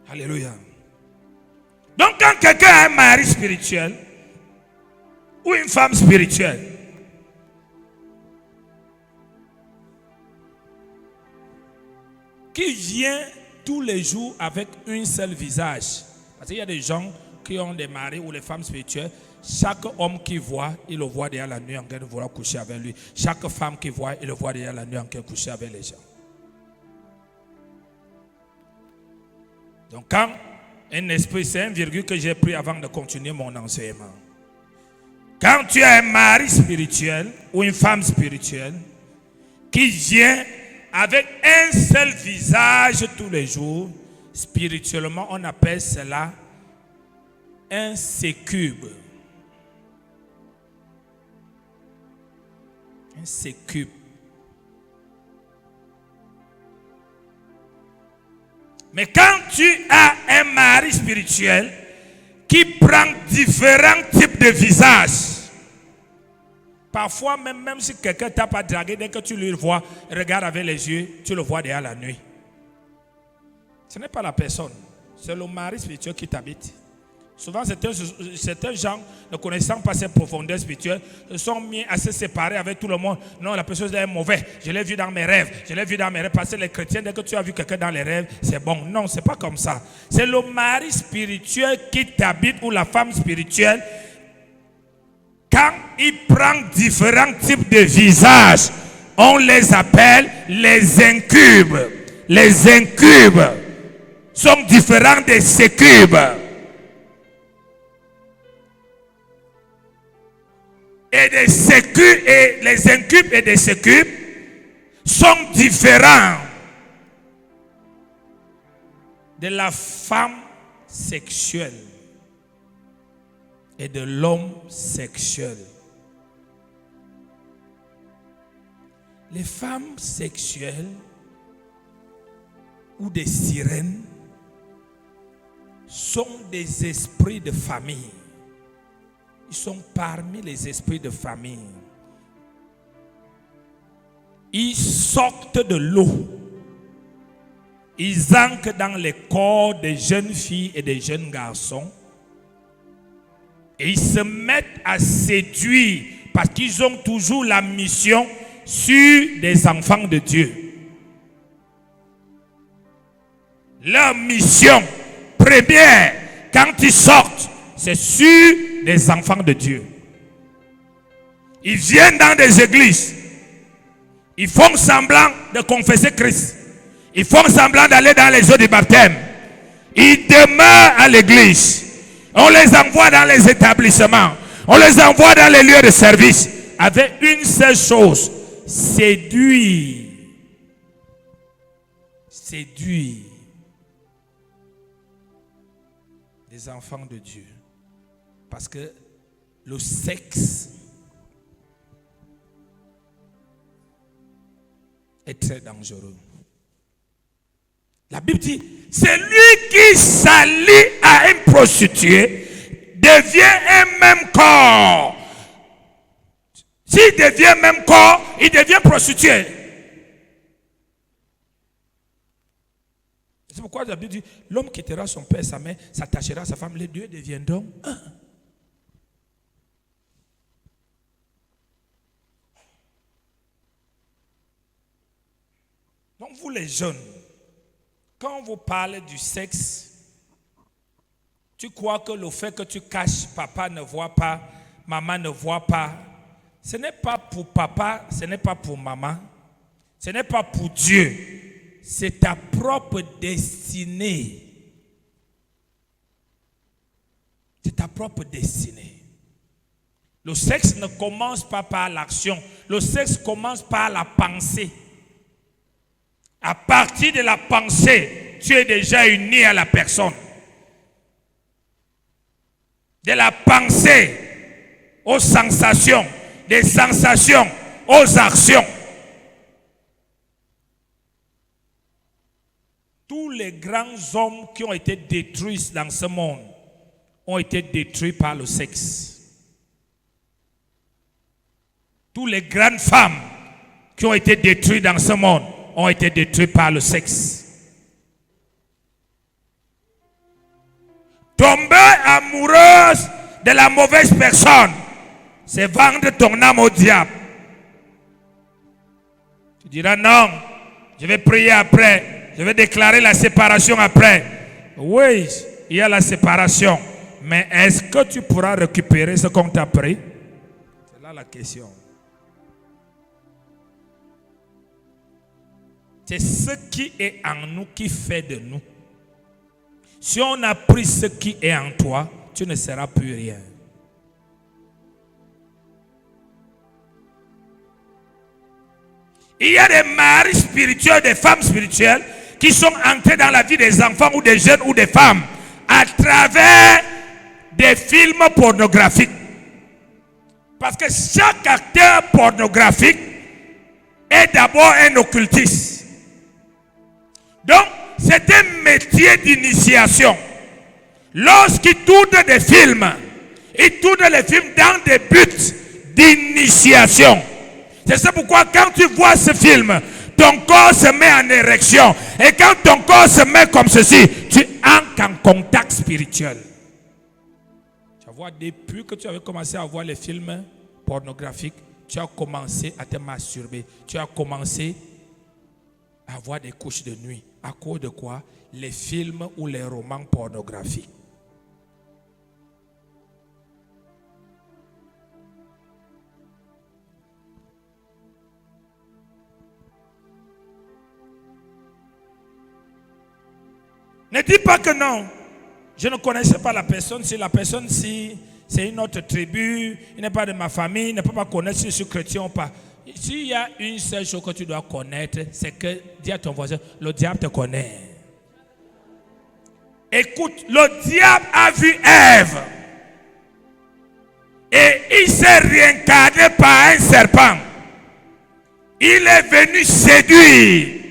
Alléluia. Donc quand quelqu'un a un mari spirituel ou une femme spirituelle, qui vient tous les jours avec un seul visage. Parce qu'il y a des gens qui ont des maris ou les femmes spirituelles. Chaque homme qui voit, il le voit déjà la nuit en train de vouloir coucher avec lui. Chaque femme qui voit, il le voit déjà la nuit en train de coucher avec les gens. Donc quand un esprit, c'est un virgule que j'ai pris avant de continuer mon enseignement. Quand tu as un mari spirituel ou une femme spirituelle qui vient avec un seul visage tous les jours, spirituellement, on appelle cela un sécube. Un sécube. Mais quand tu as un mari spirituel qui prend différents types de visages, parfois, même si quelqu'un t'a pas dragué, dès que tu le vois, regarde avec les yeux, tu le vois déjà la nuit. Ce n'est pas la personne, c'est le mari spirituel qui t'habite. Souvent, certains gens, ne connaissant pas ces profondeurs spirituelles, se sont mis à se séparer avec tout le monde. Non, la personne est mauvaise. Je l'ai vu dans mes rêves. Je l'ai vu dans mes rêves. Parce que les chrétiens, dès que tu as vu quelqu'un dans les rêves, c'est bon. Non, c'est pas comme ça. C'est le mari spirituel qui t'habite ou la femme spirituelle. Quand il prend différents types de visages, on les appelle les incubes. Les incubes sont différents des sécubes. Et les incubes et des sécubes sont différents de la femme sexuelle et de l'homme sexuel. Les femmes sexuelles ou des sirènes sont des esprits de famille. Ils sont parmi les esprits de famille. Ils sortent de l'eau. Ils entrent dans les corps des jeunes filles et des jeunes garçons. Et ils se mettent à séduire parce qu'ils ont toujours la mission sur des enfants de Dieu. Leur mission première, quand ils sortent, c'est sur des enfants de Dieu. Ils viennent dans des églises. Ils font semblant de confesser Christ. Ils font semblant d'aller dans les eaux du baptême. Ils demeurent à l'église. On les envoie dans les établissements. On les envoie dans les lieux de service. Avec une seule chose. Séduire. Séduire les enfants de Dieu. Parce que le sexe est très dangereux. La Bible dit, celui qui s'allie à une prostituée devient un même corps. S'il devient même corps, il devient prostitué. C'est pourquoi la Bible dit, l'homme quittera son père et sa mère, s'attachera à sa femme, les deux deviendront un. Donc vous les jeunes, quand on vous parle du sexe, tu crois que le fait que tu caches, papa ne voit pas, maman ne voit pas, ce n'est pas pour papa, ce n'est pas pour maman, ce n'est pas pour Dieu, c'est ta propre destinée. C'est ta propre destinée. Le sexe ne commence pas par l'action, le sexe commence par la pensée. À partir de la pensée, tu es déjà uni à la personne. De la pensée aux sensations, des sensations aux actions. Tous les grands hommes qui ont été détruits dans ce monde ont été détruits par le sexe. Toutes les grandes femmes qui ont été détruites dans ce monde ont été détruits par le sexe. Tomber amoureuse de la mauvaise personne, c'est vendre ton âme au diable. Tu diras non, je vais prier après, je vais déclarer la séparation après. Oui, il y a la séparation, mais est-ce que tu pourras récupérer ce qu'on t'a pris? C'est là la question. C'est ce qui est en nous qui fait de nous. Si on a pris ce qui est en toi, tu ne seras plus rien. Il y a des maris spirituels, des femmes spirituelles qui sont entrés dans la vie des enfants ou des jeunes ou des femmes à travers des films pornographiques. Parce que chaque acteur pornographique est d'abord un occultiste. Donc, c'est un métier d'initiation. Lorsqu'il tourne des films, il tourne les films dans des buts d'initiation. C'est pourquoi quand tu vois ce film, ton corps se met en érection. Et quand ton corps se met comme ceci, tu entres en contact spirituel. Tu vois, depuis que tu avais commencé à voir les films pornographiques, tu as commencé à te masturber. Tu as commencé à avoir des couches de nuit. À cause de quoi? Les films ou les romans pornographiques. Ne dis pas que non. Je ne connaissais pas la personne. Si la personne, si c'est une autre tribu, il n'est pas de ma famille, il ne peut pas connaître si je suis chrétien ou pas. S'il y a une seule chose que tu dois connaître, c'est que, dis à ton voisin, le diable te connaît. Écoute, le diable a vu Ève. Et il s'est réincarné par un serpent. Il est venu séduire.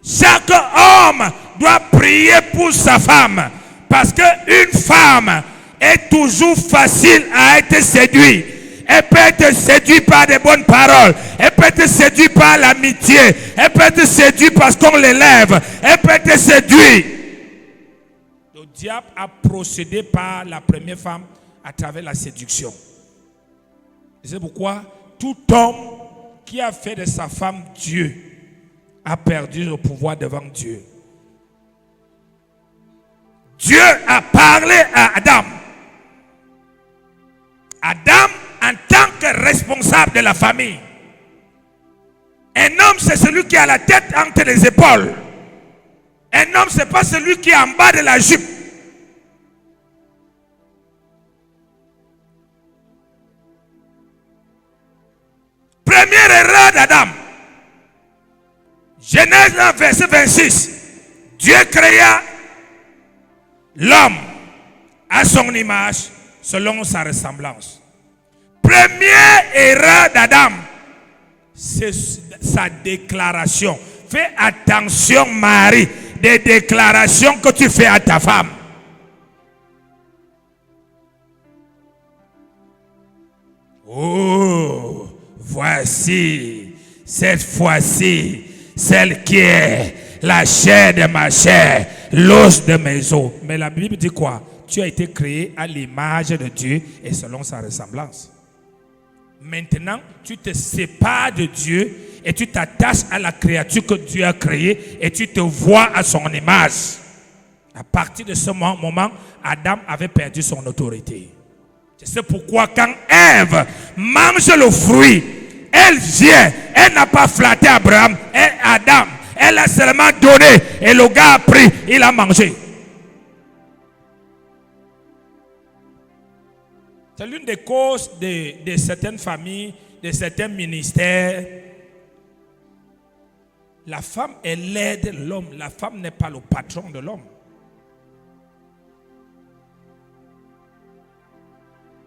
Chaque homme doit prier pour sa femme. Parce qu'une femme est toujours facile à être séduite. Elle peut être séduite par des bonnes paroles. Elle peut être séduite par l'amitié. Elle peut être séduite parce qu'on l'élève. Elle peut être séduite. Le diable a procédé par la première femme à travers la séduction. C'est pourquoi tout homme qui a fait de sa femme Dieu a perdu le pouvoir devant Dieu. Dieu a parlé à Adam. Adam, en tant que responsable de la famille, un homme, c'est celui qui a la tête entre les épaules. Un homme, ce n'est pas celui qui est en bas de la jupe. Première erreur d'Adam. Genèse 1, verset 26. Dieu créa l'homme à son image, selon sa ressemblance. Première erreur d'Adam, c'est sa déclaration. Fais attention, Marie, des déclarations que tu fais à ta femme. Oh, voici, cette fois-ci, celle qui est la chair de ma chair, l'os de mes os. Mais la Bible dit quoi? Tu as été créé à l'image de Dieu et selon sa ressemblance. Maintenant, tu te sépares de Dieu et tu t'attaches à la créature que Dieu a créée et tu te vois à son image. À partir de ce moment, Adam avait perdu son autorité. C'est pourquoi quand Ève mange le fruit, elle vient, elle n'a pas flatté Abraham et Adam. Elle a seulement donné et le gars a pris, il a mangé. C'est l'une des causes de certaines familles, de certains ministères. La femme, elle aide l'homme. La femme n'est pas le patron de l'homme.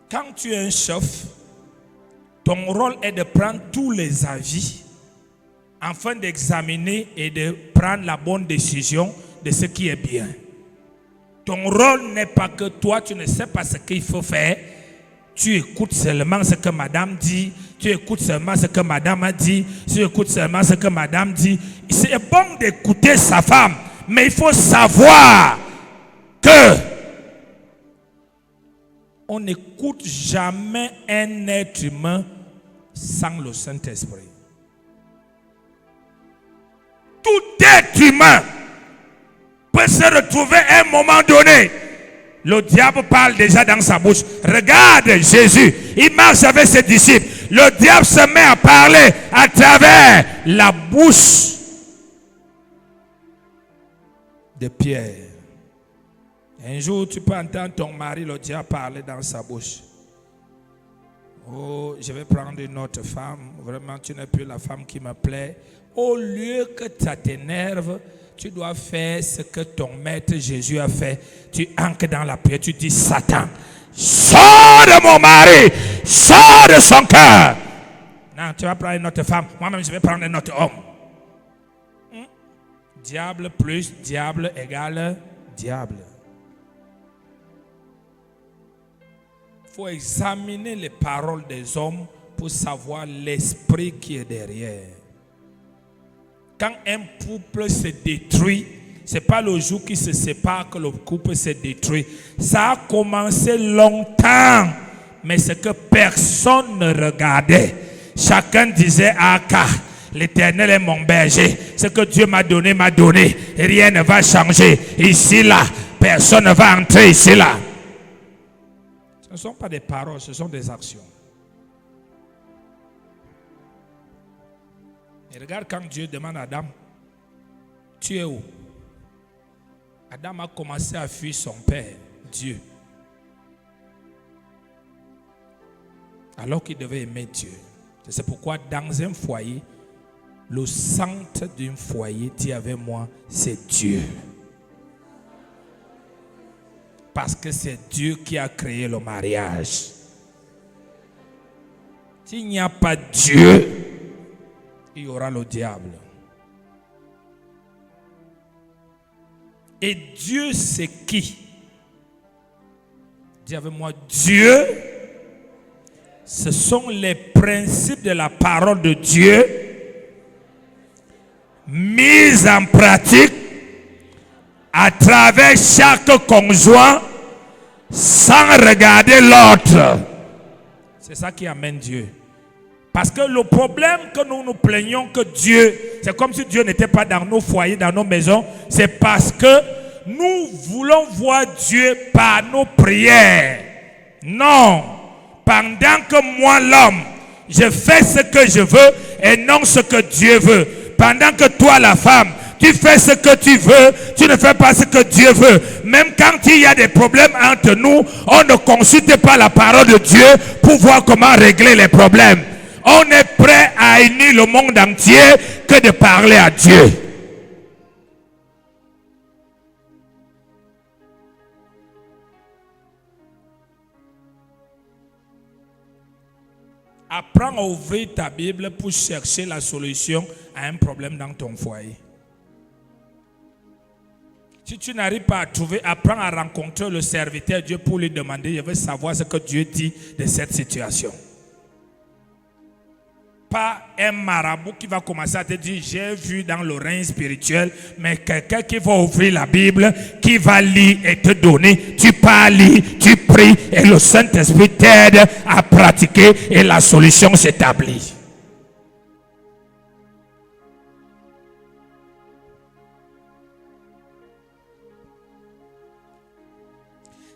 Quand tu es un chef, ton rôle est de prendre tous les avis afin d'examiner et de prendre la bonne décision de ce qui est bien. Ton rôle n'est pas que toi, tu ne sais pas ce qu'il faut faire. Tu écoutes seulement ce que madame dit. Tu écoutes seulement ce que madame a dit. Tu écoutes seulement ce que madame dit. C'est bon d'écouter sa femme. Mais il faut savoir que on n'écoute jamais un être humain sans le Saint-Esprit. Tout être humain peut se retrouver à un moment donné. Le diable parle déjà dans sa bouche. Regarde Jésus, il marche avec ses disciples. Le diable se met à parler à travers la bouche de Pierre. Un jour, tu peux entendre ton mari, le diable, parler dans sa bouche. Oh, je vais prendre une autre femme. Vraiment, tu n'es plus la femme qui me plaît. Au lieu que ça t'énerve, tu dois faire ce que ton maître Jésus a fait. Tu ancres dans la prière, tu dis Satan, sors de mon mari, sors de son cœur. Non, tu vas prendre une autre femme. Moi-même, je vais prendre un autre homme. Diable plus diable égale diable. Il faut examiner les paroles des hommes pour savoir l'esprit qui est derrière. Quand un couple se détruit, ce n'est pas le jour qui se sépare que le couple se détruit. Ça a commencé longtemps, mais c'est que personne ne regardait. Chacun disait, ah, car l'Éternel est mon berger. Ce que Dieu m'a donné, rien ne va changer. Ici, là, personne ne va entrer ici, là. Ce ne sont pas des paroles, ce sont des actions. Et regarde quand Dieu demande à Adam, tu es où? Adam a commencé à fuir son père, Dieu. Alors qu'il devait aimer Dieu. C'est pourquoi dans un foyer, le centre d'un foyer, dis avec moi, c'est Dieu. Parce que c'est Dieu qui a créé le mariage. S'il n'y a pas Dieu, il y aura le diable. Et Dieu, c'est qui? Dis avec moi, Dieu, ce sont les principes de la parole de Dieu mis en pratique à travers chaque conjoint sans regarder l'autre. C'est ça qui amène Dieu. Parce que le problème que nous nous plaignons que Dieu, c'est comme si Dieu n'était pas dans nos foyers, dans nos maisons, c'est parce que nous voulons voir Dieu par nos prières. Non. Pendant que moi, l'homme, je fais ce que je veux et non ce que Dieu veut. Pendant que toi, la femme, tu fais ce que tu veux, tu ne fais pas ce que Dieu veut. Même quand il y a des problèmes entre nous, on ne consulte pas la parole de Dieu pour voir comment régler les problèmes. On est prêt à unir le monde entier que de parler à Dieu. Apprends à ouvrir ta Bible pour chercher la solution à un problème dans ton foyer. Si tu n'arrives pas à trouver, apprends à rencontrer le serviteur de Dieu pour lui demander, je veux savoir ce que Dieu dit de cette situation. Pas un marabout qui va commencer à te dire, j'ai vu dans le règne spirituel, mais quelqu'un qui va ouvrir la Bible, qui va lire et te donner. Tu parles, tu pries et le Saint-Esprit t'aide à pratiquer et la solution s'établit.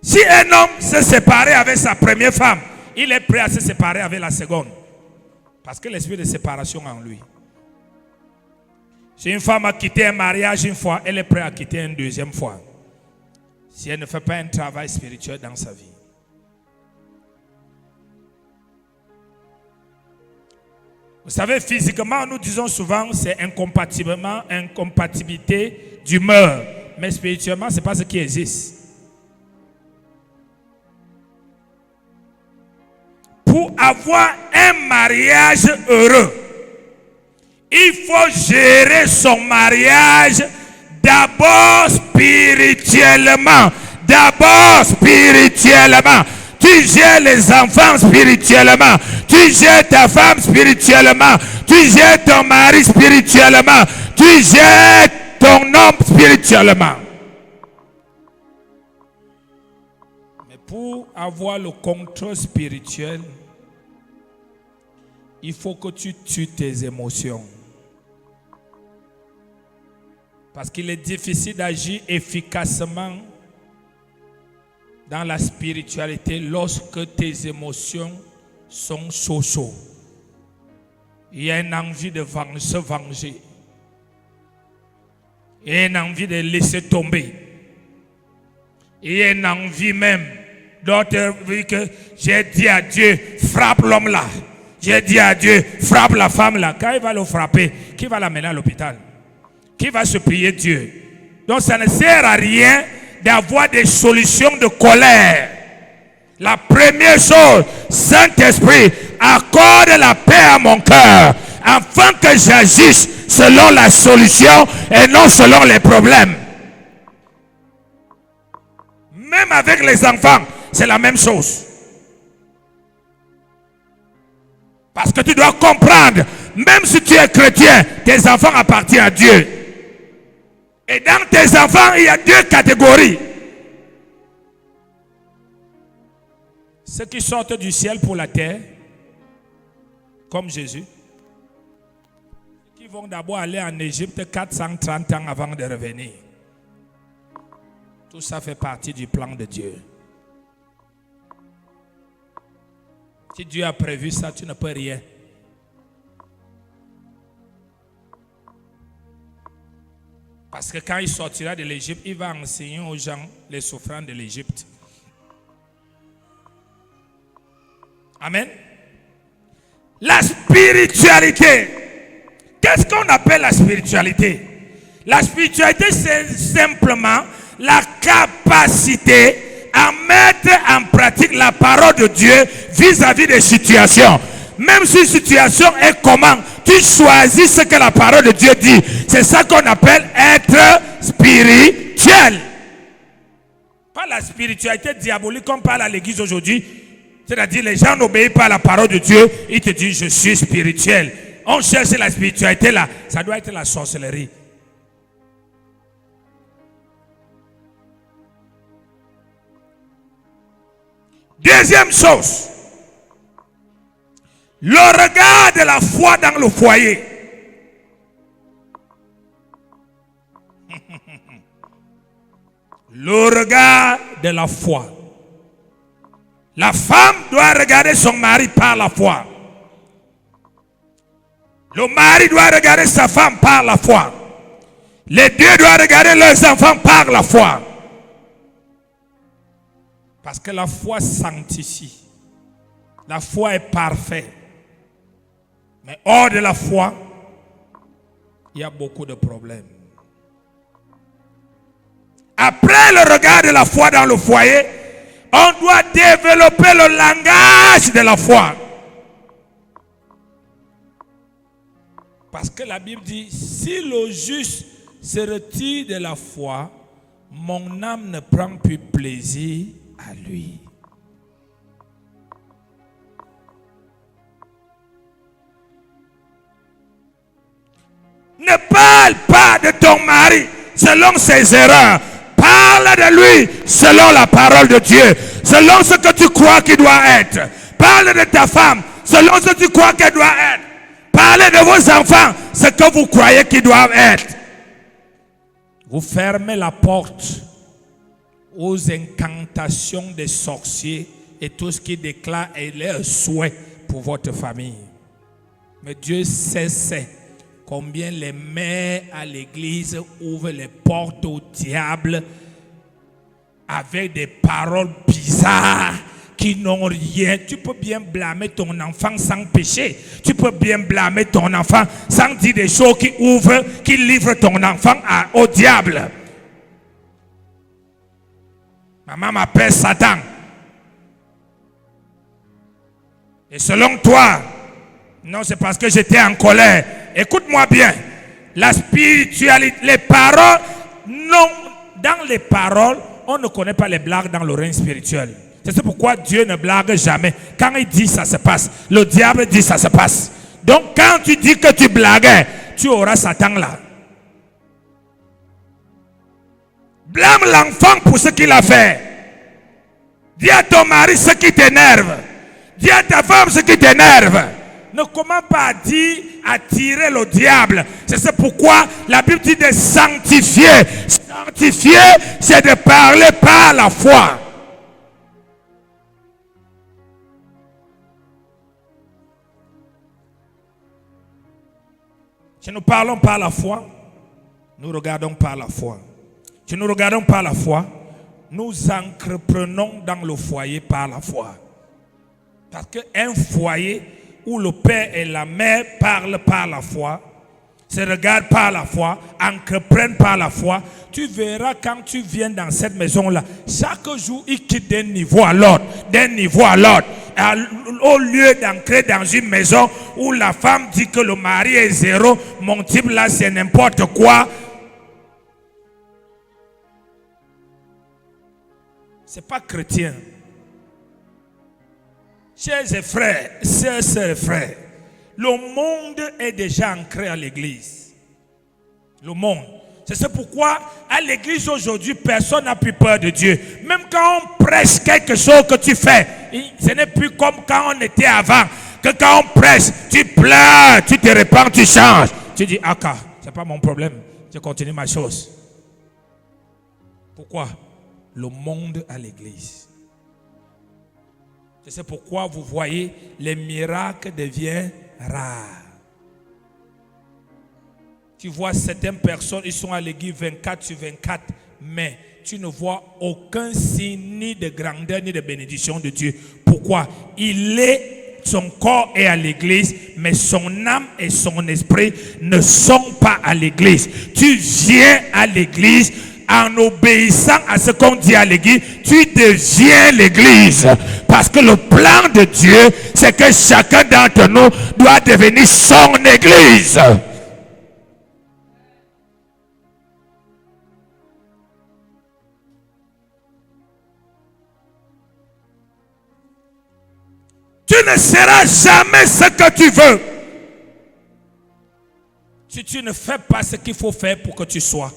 Si un homme s'est séparé avec sa première femme, il est prêt à se séparer avec la seconde. Parce que l'esprit de séparation est en lui. Si une femme a quitté un mariage une fois, elle est prête à quitter une deuxième fois. Si elle ne fait pas un travail spirituel dans sa vie. Vous savez, physiquement, nous disons souvent c'est incompatibilité d'humeur. Mais spirituellement, ce n'est pas ce qui existe. Pour avoir un mariage heureux, il faut gérer son mariage d'abord spirituellement. D'abord spirituellement. Tu gères les enfants spirituellement. Tu gères ta femme spirituellement. Tu gères ton mari spirituellement. Tu gères ton homme spirituellement. Mais pour avoir le contrôle spirituel, il faut que tu tues tes émotions. Parce qu'il est difficile d'agir efficacement dans la spiritualité lorsque tes émotions sont chaudes. Il y a une envie de se venger. Il y a une envie de laisser tomber. Il y a une envie même. D'autres disent que j'ai dit à Dieu, frappe l'homme là. J'ai dit à Dieu, frappe la femme là. Quand il va le frapper, qui va l'amener à l'hôpital? Qui va se prier Dieu? Donc ça ne sert à rien d'avoir des solutions de colère. La première chose, Saint-Esprit, accorde la paix à mon cœur, afin que j'agisse selon la solution et non selon les problèmes. Même avec les enfants, c'est la même chose. Parce que tu dois comprendre, même si tu es chrétien, tes enfants appartiennent à Dieu. Et dans tes enfants, il y a deux catégories. Ceux qui sortent du ciel pour la terre, comme Jésus, qui vont d'abord aller en Égypte 430 ans avant de revenir. Tout ça fait partie du plan de Dieu. Si Dieu a prévu ça, tu ne peux rien. Parce que quand il sortira de l'Égypte, il va enseigner aux gens les souffrances de l'Égypte. Amen. La spiritualité. Qu'est-ce qu'on appelle la spiritualité? La spiritualité, c'est simplement la capacité à mettre en pratique la parole de Dieu vis-à-vis des situations. Même si une situation est comment, tu choisis ce que la parole de Dieu dit. C'est ça qu'on appelle être spirituel. Pas la spiritualité diabolique comme parle à l'église aujourd'hui. C'est-à-dire les gens n'obéissent pas à la parole de Dieu. Ils te disent je suis spirituel. On cherche la spiritualité là. Ça doit être la sorcellerie. Deuxième chose. Le regard de la foi dans le foyer. Le regard de la foi. La femme doit regarder son mari par la foi. Le mari doit regarder sa femme par la foi. Les deux doivent regarder leurs enfants par la foi. Parce que la foi sanctifie. La foi est parfaite. Mais hors de la foi, il y a beaucoup de problèmes. Après le regard de la foi dans le foyer, on doit développer le langage de la foi. Parce que la Bible dit, si le juste se retire de la foi, mon âme ne prend plus plaisir à lui. Ne parle pas de ton mari selon ses erreurs. Parle de lui selon la parole de Dieu, selon ce que tu crois qu'il doit être. Parle de ta femme selon ce que tu crois qu'elle doit être. Parlez de vos enfants ce que vous croyez qu'ils doivent être. Vous fermez la porte aux incantations des sorciers et tout ce qui déclare leur souhait pour votre famille. Mais Dieu sait combien les mères à l'église ouvrent les portes au diable avec des paroles bizarres qui n'ont rien. Tu peux bien blâmer ton enfant sans péché. Tu peux bien blâmer ton enfant sans dire des choses qui livrent ton enfant au diable. Maman m'appelle Satan. Et selon toi, non, c'est parce que j'étais en colère. Écoute-moi bien. La spiritualité, les paroles, non, dans les paroles, on ne connaît pas les blagues dans le règne spirituel. C'est pourquoi Dieu ne blague jamais. Quand il dit ça se passe, le diable dit ça se passe. Donc quand tu dis que tu blagues, tu auras Satan là. Blâme l'enfant pour ce qu'il a fait. Dis à ton mari ce qui t'énerve. Dis à ta femme ce qui t'énerve. Ne commence pas à dire, à tirer le diable. C'est pourquoi la Bible dit de sanctifier. Sanctifier, c'est de parler par la foi. Si nous parlons par la foi, nous regardons par la foi. Si nous regardons par la foi, nous entreprenons dans le foyer par la foi. Parce qu'un foyer où le père et la mère parlent par la foi, se regardent par la foi, entreprennent par la foi, tu verras quand tu viens dans cette maison-là, chaque jour, ils quittent d'un niveau à l'autre, d'un niveau à l'autre. Au lieu d'entrer dans une maison où la femme dit que le mari est zéro, mon type là c'est n'importe quoi. C'est pas chrétien. Chers et frères, sœurs et frères, le monde est déjà ancré à l'église. Le monde. C'est pourquoi à l'église aujourd'hui, personne n'a plus peur de Dieu. Même quand on prêche quelque chose que tu fais, ce n'est plus comme quand on était avant. Que quand on prêche, tu pleures, tu te répands, tu changes. Tu dis, ah, c'est pas mon problème. Je continue ma chose. Pourquoi? Le monde à l'église. C'est pourquoi vous voyez, les miracles deviennent rares. Tu vois certaines personnes, ils sont à l'église 24 sur 24, mais tu ne vois aucun signe ni de grandeur ni de bénédiction de Dieu. Pourquoi? Son corps est à l'église, mais son âme et son esprit ne sont pas à l'église. Tu viens à l'église en obéissant à ce qu'on dit à l'église, tu deviens l'église. Parce que le plan de Dieu, c'est que chacun d'entre nous doit devenir son église. Tu ne seras jamais ce que tu veux si tu ne fais pas ce qu'il faut faire pour que tu sois.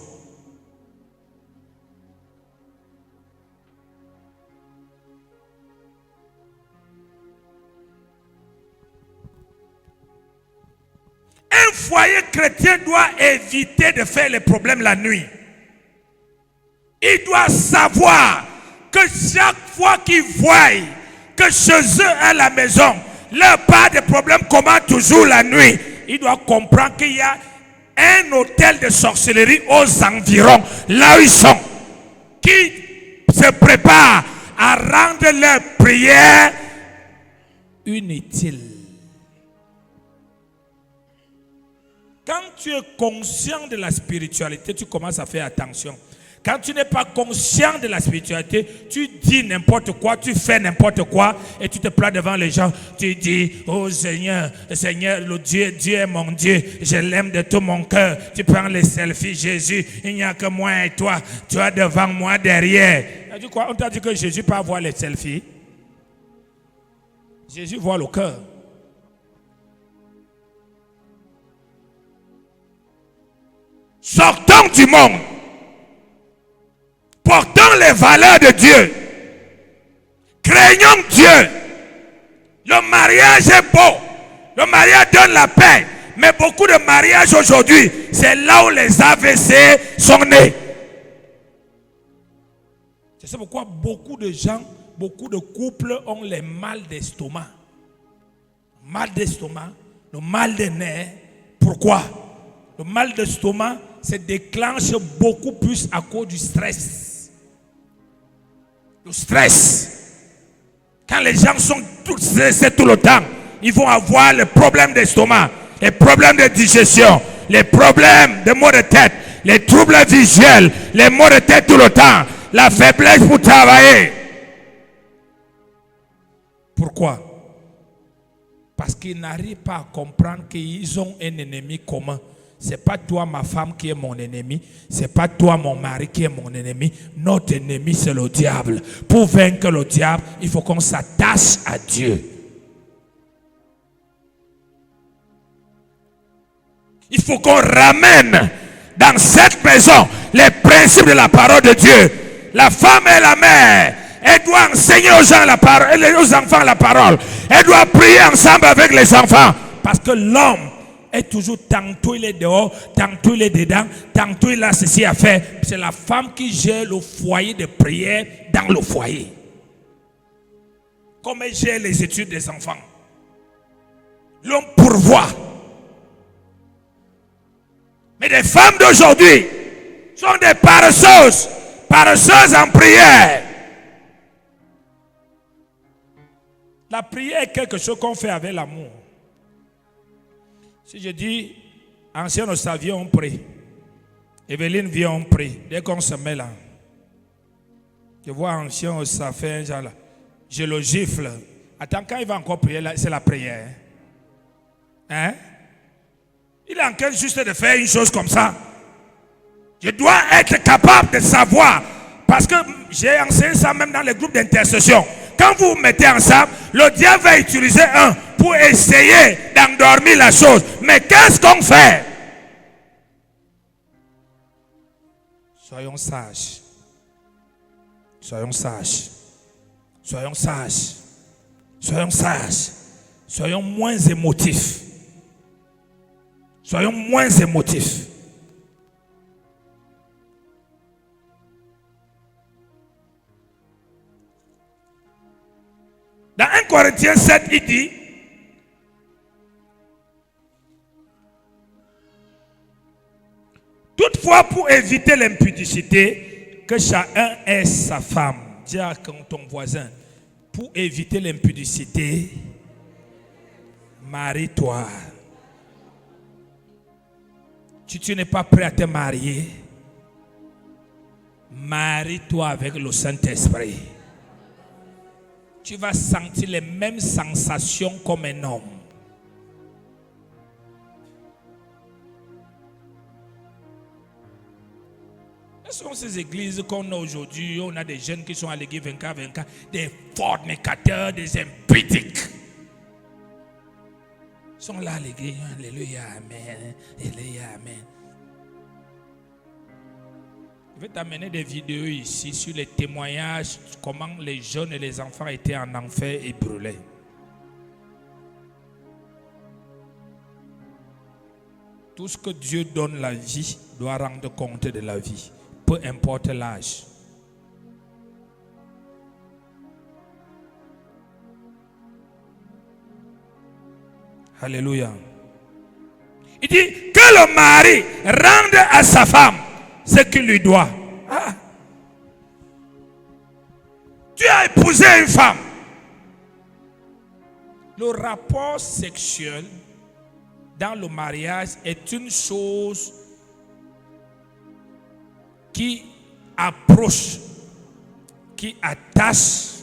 Un foyer chrétien doit éviter de faire les problèmes la nuit. Il doit savoir que chaque fois qu'ils voient que chez eux à la maison, leur part de problème commence toujours la nuit, il doit comprendre qu'il y a un hôtel de sorcellerie aux environs, là où ils sont, qui se prépare à rendre leurs prières inutiles. Quand tu es conscient de la spiritualité, tu commences à faire attention. Quand tu n'es pas conscient de la spiritualité, tu dis n'importe quoi, tu fais n'importe quoi et tu te plains devant les gens. Tu dis, oh Seigneur, Seigneur, le Dieu est mon Dieu, je l'aime de tout mon cœur. Tu prends les selfies, Jésus, il n'y a que moi et toi. Tu es devant moi, derrière. On t'a dit que Jésus peut voir les selfies. Jésus voit le cœur. Sortons du monde. Portons les valeurs de Dieu. Craignons Dieu. Le mariage est beau. Le mariage donne la paix. Mais beaucoup de mariages aujourd'hui, c'est là où les AVC sont nés. C'est pourquoi beaucoup de gens, beaucoup de couples ont les mal d'estomac. Mal d'estomac, le mal des nerfs. Pourquoi? Le mal d'estomac se déclenche beaucoup plus à cause du stress. Le stress. Quand les gens sont tous stressés tout le temps, ils vont avoir les problèmes d'estomac, les problèmes de digestion, les problèmes de maux de tête, les troubles visuels, les maux de tête tout le temps, la faiblesse pour travailler. Pourquoi? Parce qu'ils n'arrivent pas à comprendre qu'ils ont un ennemi commun. Ce n'est pas toi, ma femme, qui est mon ennemi. Ce n'est pas toi, mon mari, qui est mon ennemi. Notre ennemi, c'est le diable. Pour vaincre le diable, il faut qu'on s'attache à Dieu. Il faut qu'on ramène dans cette maison les principes de la parole de Dieu. La femme et la mère, elle doit enseigner aux gens la parole, aux enfants la parole. Elle doit prier ensemble avec les enfants. Parce que l'homme est toujours, tantôt il est dehors, tantôt il est dedans, tantôt il a ceci à faire. C'est la femme qui gère le foyer de prière dans le foyer. Comme elle gère les études des enfants. L'homme pourvoit. Mais les femmes d'aujourd'hui sont des paresseuses, paresseuses en prière. La prière est quelque chose qu'on fait avec l'amour. Si je dis, ancien Ossa, viens, on prie. Evelyne, viens, on prie. Dès qu'on se met là, je vois ancien Ossa faire un genre là. Je le gifle. Attends, quand il va encore prier, c'est la prière. Hein? Il est en train juste de faire une chose comme ça. Je dois être capable de savoir. Parce que j'ai enseigné ça même dans les groupes d'intercession. Quand vous vous mettez ensemble, le diable va utiliser un pour essayer d'endormir la chose. Mais qu'est-ce qu'on fait? Soyons sages. Soyons sages. Soyons sages. Soyons sages. Soyons moins émotifs. Soyons moins émotifs. Dans 1 Corinthiens 7, il dit, toutefois, pour éviter l'impudicité, que chacun ait sa femme. Dis à ton voisin, pour éviter l'impudicité, marie-toi. Si tu n'es pas prêt à te marier, marie-toi avec le Saint-Esprit. Tu vas sentir les mêmes sensations comme un homme. Ce sont ces églises qu'on a aujourd'hui. On a des jeunes qui sont à l'église 24-24, des fornicateurs, des impudiques. Ils sont là à l'église. Alléluia, amen. Alléluia, amen. Je vais t'amener des vidéos ici sur les témoignages, comment les jeunes et les enfants étaient en enfer et brûlés. Tout ce que Dieu donne la vie doit rendre compte de la vie, peu importe l'âge. Alléluia. Il dit que le mari rende à sa femme ce qu'il lui doit. Ah. Tu as épousé une femme. Le rapport sexuel dans le mariage est une chose qui approche, qui attache.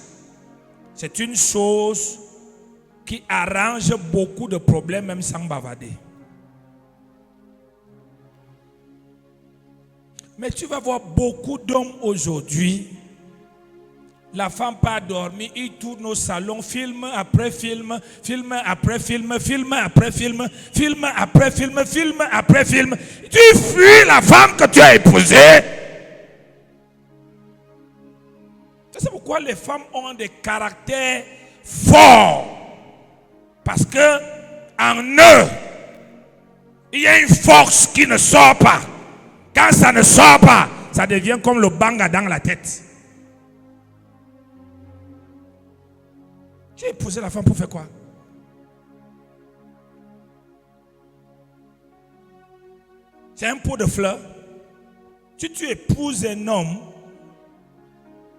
C'est une chose qui arrange beaucoup de problèmes même sans bavarder. Mais tu vas voir beaucoup d'hommes aujourd'hui. La femme pas dormir, il tourne au salon, film après film, film après film, film après film, film après film, film après film. Tu fuis la femme que tu as épousée. C'est pourquoi les femmes ont des caractères forts. Parce que en eux, il y a une force qui ne sort pas. Quand ça ne sort pas, ça devient comme le banga dans la tête. Tu as épousé la femme pour faire quoi? C'est un pot de fleurs. Si tu épouses un homme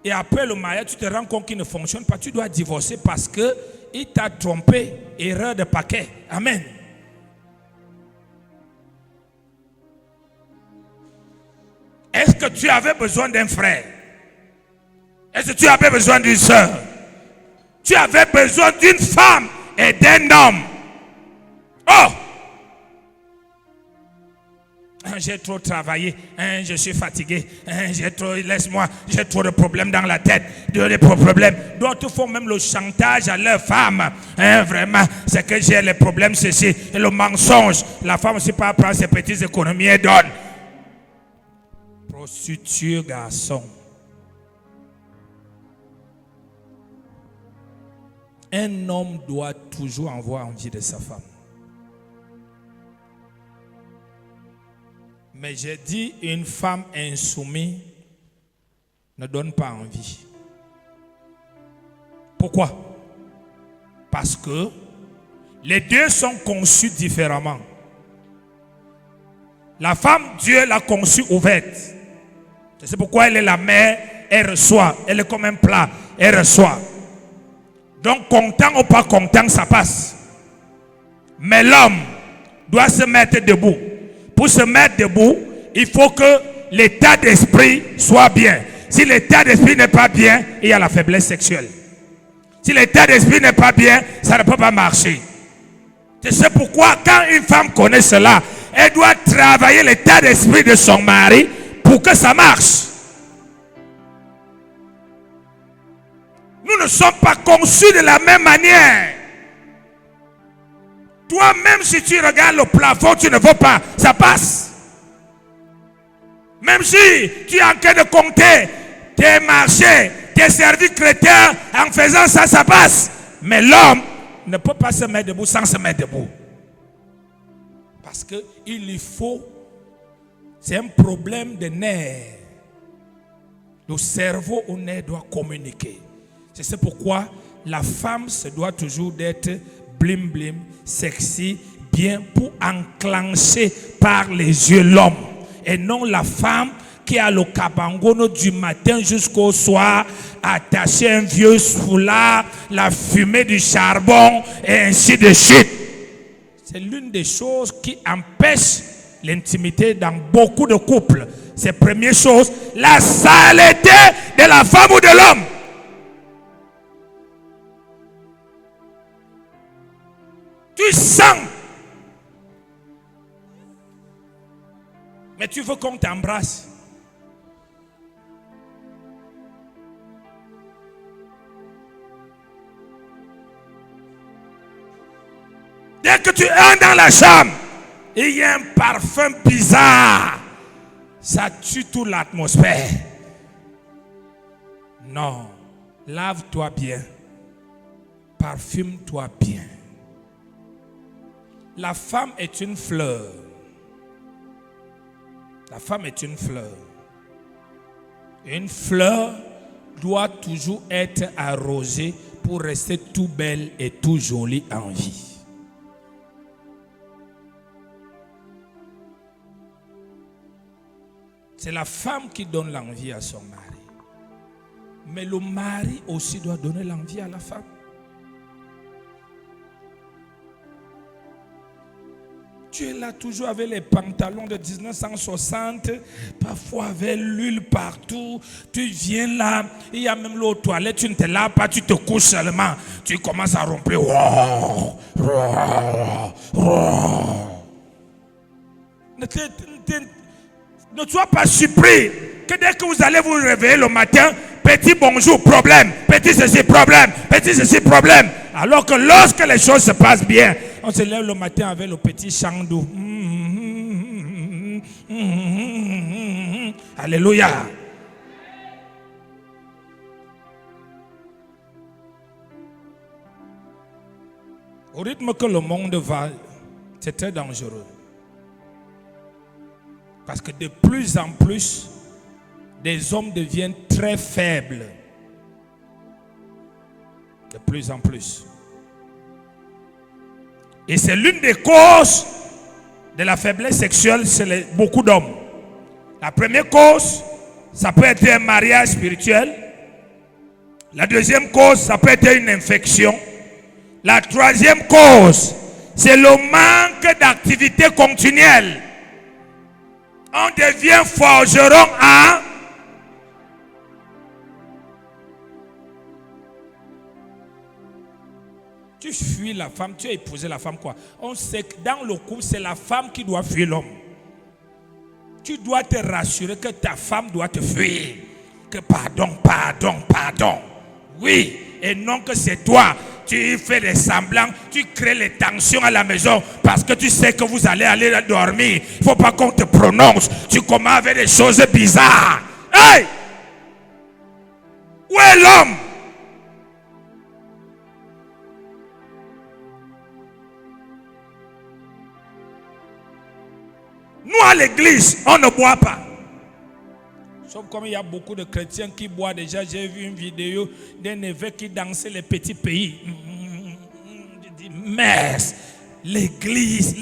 et après le mariage, tu te rends compte qu'il ne fonctionne pas, tu dois divorcer parce qu'il t'a trompé. Erreur de paquet. Amen. Est-ce que tu avais besoin d'un frère? Est-ce que tu avais besoin d'une soeur? Tu avais besoin d'une femme et d'un homme. Oh! J'ai trop travaillé, je suis fatigué, laisse-moi, j'ai trop de problèmes dans la tête, des problèmes. D'autres font même le chantage à leur femme. Vraiment, c'est que j'ai les problèmes, ceci, et le mensonge. La femme aussi pas prendre ses petites économies et donne. Prostituée, garçon. Un homme doit toujours avoir envie de sa femme. Mais j'ai dit, une femme insoumise ne donne pas envie. Pourquoi? Parce que les deux sont conçus différemment. La femme, Dieu l'a conçue ouverte. C'est pourquoi elle est la mère, elle reçoit. Elle est comme un plat, elle reçoit. Donc, content ou pas content, ça passe. Mais l'homme doit se mettre debout. Pour se mettre debout, il faut que l'état d'esprit soit bien. Si l'état d'esprit n'est pas bien, il y a la faiblesse sexuelle. Si l'état d'esprit n'est pas bien, ça ne peut pas marcher. C'est pourquoi quand une femme connaît cela, elle doit travailler l'état d'esprit de son mari pour que ça marche. Nous ne sommes pas conçus de la même manière. Toi, même si tu regardes le plafond, tu ne veux pas, ça passe. Même si tu es en train de compter tes marchés, tes services chrétiens, en faisant ça, ça passe. Mais l'homme ne peut pas se mettre debout sans se mettre debout. Parce qu'il lui faut, c'est un problème de nerfs. Le cerveau au nerf doit communiquer. C'est pourquoi la femme se doit toujours d'être blim blim, sexy, bien pour enclencher par les yeux l'homme. Et non la femme qui a le cabangono du matin jusqu'au soir, attaché un vieux foulard, la fumée du charbon et ainsi de suite. C'est l'une des choses qui empêche l'intimité dans beaucoup de couples. C'est la première chose, la saleté de la femme ou de l'homme. Tu sens. Mais tu veux qu'on t'embrasse. Dès que tu entres dans la chambre, il y a un parfum bizarre. Ça tue toute l'atmosphère. Non. Lave-toi bien. Parfume-toi bien. La femme est une fleur. La femme est une fleur. Une fleur doit toujours être arrosée pour rester tout belle et tout jolie en vie. C'est la femme qui donne l'envie à son mari. Mais le mari aussi doit donner l'envie à la femme. Tu es là toujours avec les pantalons de 1960, parfois avec l'huile partout. Tu viens là, il y a même l'eau aux toilettes, tu ne te laves pas, tu te couches seulement. Tu commences à rompre. Ne sois pas surpris que dès que vous allez vous réveiller le matin, petit bonjour, problème, petit ceci, problème, petit ceci, problème. Alors que lorsque les choses se passent bien, on se lève le matin avec le petit chant doux. Alléluia. Au rythme que le monde va, c'est très dangereux. Parce que de plus en plus, des hommes deviennent très faibles. De plus en plus. Et c'est l'une des causes de la faiblesse sexuelle chez beaucoup d'hommes. La première cause, ça peut être un mariage spirituel. La deuxième cause, ça peut être une infection. La troisième cause, c'est le manque d'activité continuelle. On devient forgeron à... Tu fuis la femme, tu as épousé la femme quoi? On sait que dans le couple, c'est la femme qui doit fuir l'homme. Tu dois te rassurer que ta femme doit te fuir. Que pardon, pardon, pardon. Oui, et non que c'est toi. Tu fais des semblants, tu crées les tensions à la maison parce que tu sais que vous allez aller dormir. Il ne faut pas qu'on te prononce. Tu commences avec des choses bizarres. Hey! Où est l'homme? Nous à l'église, on ne boit pas. Sauf comme il y a beaucoup de chrétiens qui boivent déjà. J'ai vu une vidéo d'un évêque qui dansait les petits pays. Je dis, messe, l'église.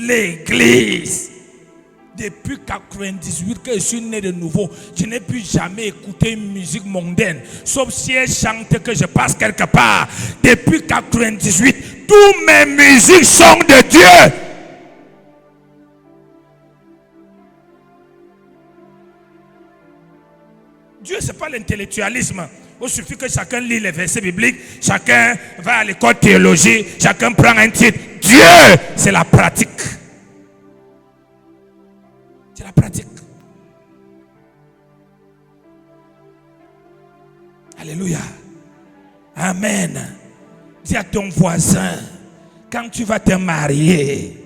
Depuis 98 que je suis né de nouveau, je n'ai plus jamais écouté une musique mondaine. Sauf si elle chante que je passe quelque part. Depuis 98, toutes mes musiques sont de Dieu. Dieu, ce n'est pas l'intellectualisme. Il suffit que chacun lit les versets bibliques, chacun va à l'école de théologie, chacun prend un titre. Dieu, c'est la pratique. C'est la pratique. Alléluia. Amen. Dis à ton voisin, quand tu vas te marier,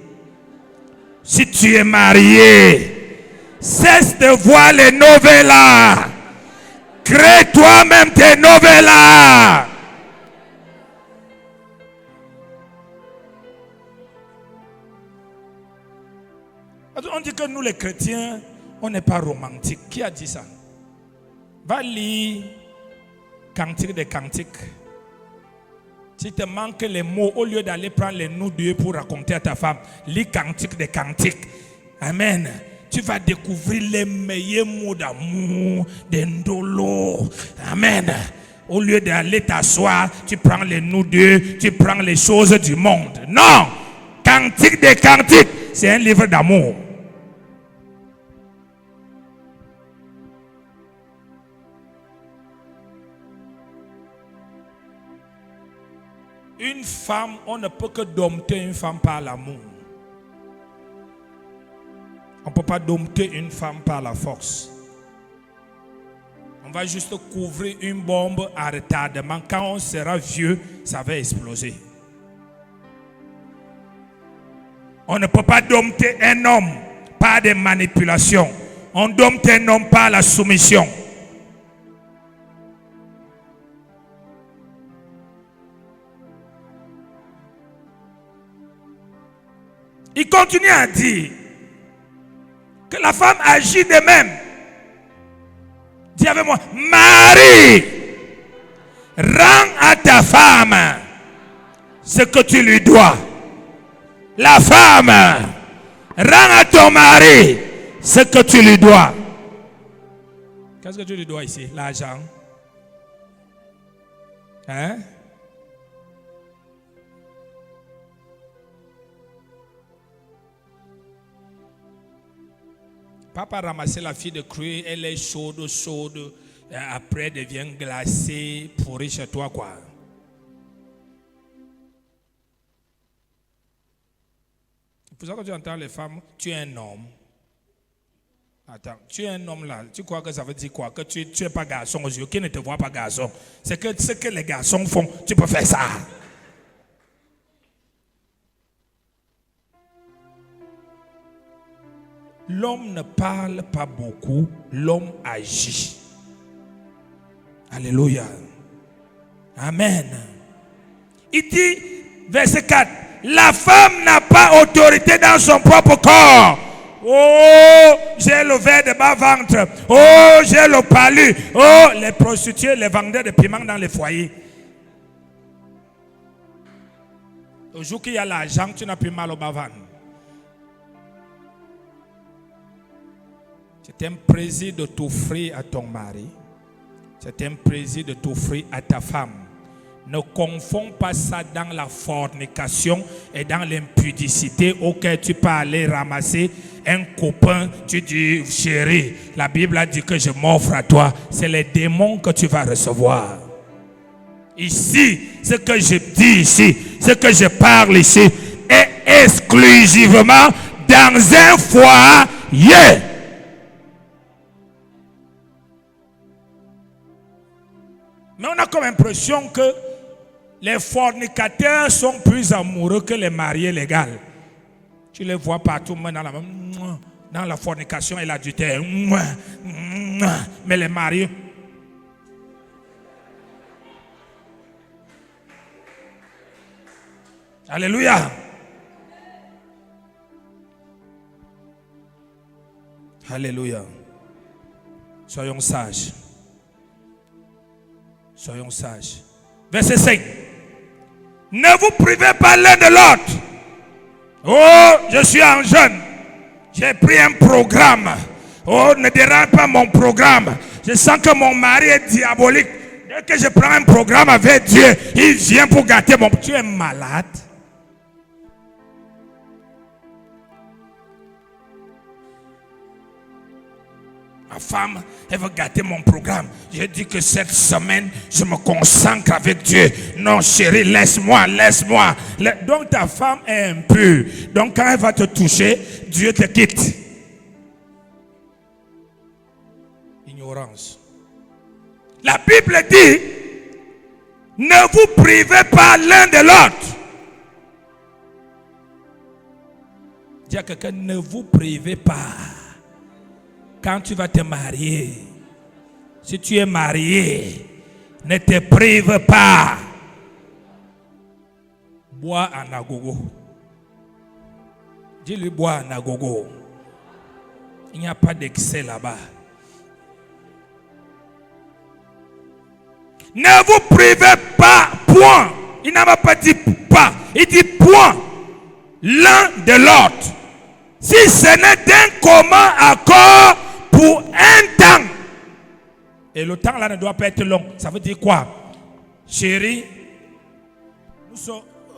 si tu es marié, cesse de voir les novellas. Crée toi-même tes novellas. On dit que nous les chrétiens, on n'est pas romantiques. Qui a dit ça? Va lire Cantique des Cantiques. Si te manque les mots, au lieu d'aller prendre les noms de Dieu pour raconter à ta femme, lis Cantique des Cantiques. Amen. Tu vas découvrir les meilleurs mots d'amour, d'endolo. Amen. Au lieu d'aller t'asseoir, tu prends les noms de Dieu, tu prends les choses du monde. Non! Cantique des Cantiques, c'est un livre d'amour. Une femme, on ne peut que dompter une femme par l'amour. On ne peut pas dompter une femme par la force. On va juste couvrir une bombe à retardement. Quand on sera vieux, ça va exploser. On ne peut pas dompter un homme par des manipulations. On dompte un homme par la soumission. Il continue à dire, Que la femme agit de même. Dis avec moi, Marie, rends à ta femme ce que tu lui dois. La femme, rends à ton mari ce que tu lui dois. Qu'est-ce que tu lui dois ici? L'argent. Hein? Papa ramassait la fille de cru, elle est chaude, après elle devient glacée, pourrie chez toi quoi. C'est pour ça que tu entends les femmes, tu es un homme. Attends, tu es un homme là, tu crois que ça veut dire quoi? Que tu n'es pas garçon aux yeux, qui ne te voit pas garçon. C'est que ce que les garçons font, tu peux faire ça. L'homme ne parle pas beaucoup, l'homme agit. Alléluia. Amen. Il dit, verset 4, la femme n'a pas autorité dans son propre corps. Oh, j'ai le verre de bas-ventre. Oh, j'ai le palu. Oh, les prostituées, les vendeurs de piments dans les foyers. Au jour qu'il y a l'argent, tu n'as plus mal au bas-ventre. C'est un plaisir de t'offrir à ton mari. C'est un plaisir de t'offrir à ta femme. Ne confonds pas ça dans la fornication et dans l'impudicité auquel tu peux aller ramasser un copain. Tu dis, chérie, la Bible a dit que je m'offre à toi. C'est les démons que tu vas recevoir. Ici, ce que je dis ici, ce que je parle ici, est exclusivement dans un foyer. Mais on a comme impression que les fornicateurs sont plus amoureux que les mariés légaux. Tu les vois partout dans la fornication et l'adultère. Mais les mariés. Alléluia. Alléluia. Soyons sages. Soyons sages. Verset 5. Ne vous privez pas l'un de l'autre. Oh, je suis en jeûne. J'ai pris un programme. Oh, ne dérange pas mon programme. Je sens que mon mari est diabolique. Dès que je prends un programme avec Dieu, il vient pour gâter mon... Tu es malade. Ma femme, elle veut gâter mon programme. J'ai dit que cette semaine, je me consacre avec Dieu. Non, chérie, laisse-moi. Donc ta femme est impure. Donc quand elle va te toucher, Dieu te quitte. Ignorance. La Bible dit, ne vous privez pas l'un de l'autre. Dis à quelqu'un, ne vous privez pas. Quand tu vas te marier, si tu es marié, ne te prive pas. Bois en agogo. Dis-lui bois en agogo. Il n'y a pas d'excès là-bas. Ne vous privez pas, point. Il n'a pas dit pas. Il dit point. L'un de l'autre. Si ce n'est d'un commun accord pour un temps. Et le temps là ne doit pas être long. Ça veut dire quoi? Chérie,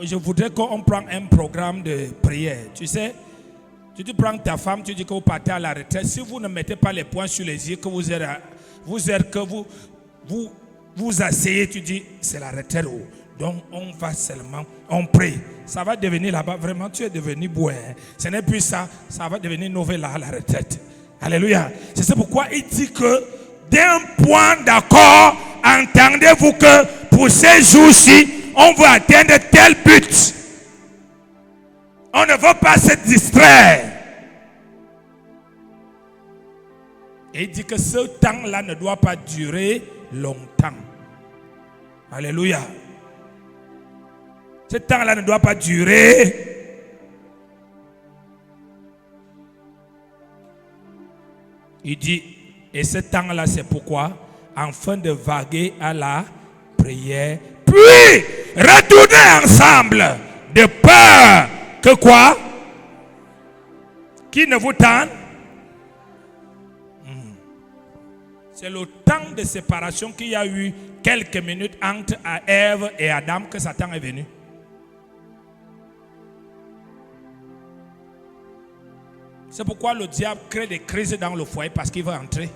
je voudrais qu'on prenne un programme de prière. Tu sais, tu prends ta femme, tu dis que vous partez à la retraite. Si vous ne mettez pas les poings sur les yeux, que vous asseyez, tu dis, c'est la retraite. Donc on va seulement, on prie. Ça va devenir là-bas, vraiment, tu es devenu boué. Ce n'est plus ça, ça va devenir novella à la retraite. Alléluia. C'est pourquoi il dit que d'un point d'accord, entendez-vous que pour ces jours-ci, on veut atteindre tel but. On ne veut pas se distraire. Et il dit que ce temps-là ne doit pas durer longtemps. Alléluia. Ce temps-là ne doit pas durer. Il dit, et ce temps-là, c'est pourquoi, afin de vaguer à la prière, puis retourner ensemble, de peur que quoi? Qui ne vous tente? C'est le temps de séparation qu'il y a eu quelques minutes entre Ève et Adam que Satan est venu. C'est pourquoi le diable crée des crises dans le foyer parce qu'il veut entrer.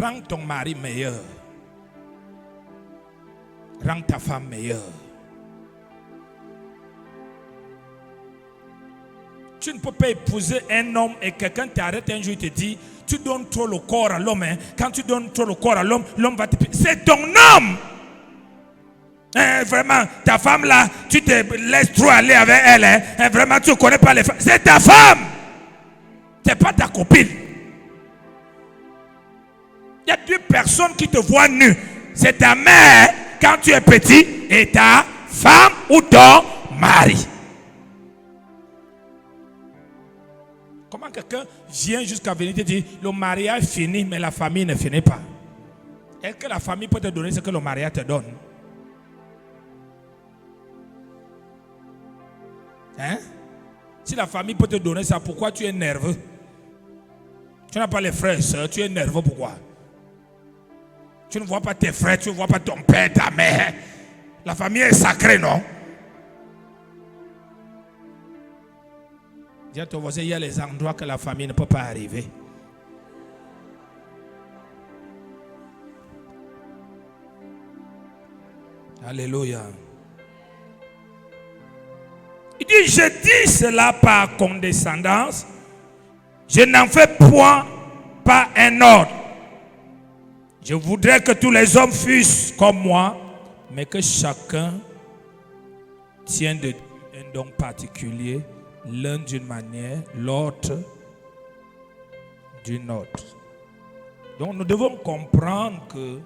Rends ton mari meilleur. Rends ta femme meilleure. Tu ne peux pas épouser un homme et quelqu'un t'arrête un jour et te dit tu donnes trop le corps à l'homme. Hein? Quand tu donnes trop le corps à l'homme, l'homme va te... C'est ton homme. Hein, vraiment, ta femme là, tu te laisses trop aller avec elle. Hein? Hein, vraiment, tu ne connais pas les femmes. C'est ta femme. Ce n'est pas ta copine. Il y a deux personnes qui te voient nu. C'est ta mère quand tu es petit et ta femme ou ton mari. Comment quelqu'un vient jusqu'à venir te dire le mariage finit mais la famille ne finit pas? Est-ce que la famille peut te donner ce que le mariage te donne? Hein? Si la famille peut te donner ça, pourquoi tu es nerveux? Tu n'as pas les frères et soeurs, tu es nerveux, pourquoi? Tu ne vois pas tes frères, tu ne vois pas ton père, ta mère. La famille est sacrée, non? Dis à ton voisin, il y a les endroits que la famille ne peut pas arriver. Alléluia. Il dit, je dis cela par condescendance. Je n'en fais point pas un ordre. Je voudrais que tous les hommes fussent comme moi, mais que chacun tienne de un don particulier, l'un d'une manière, l'autre d'une autre. Donc nous devons comprendre que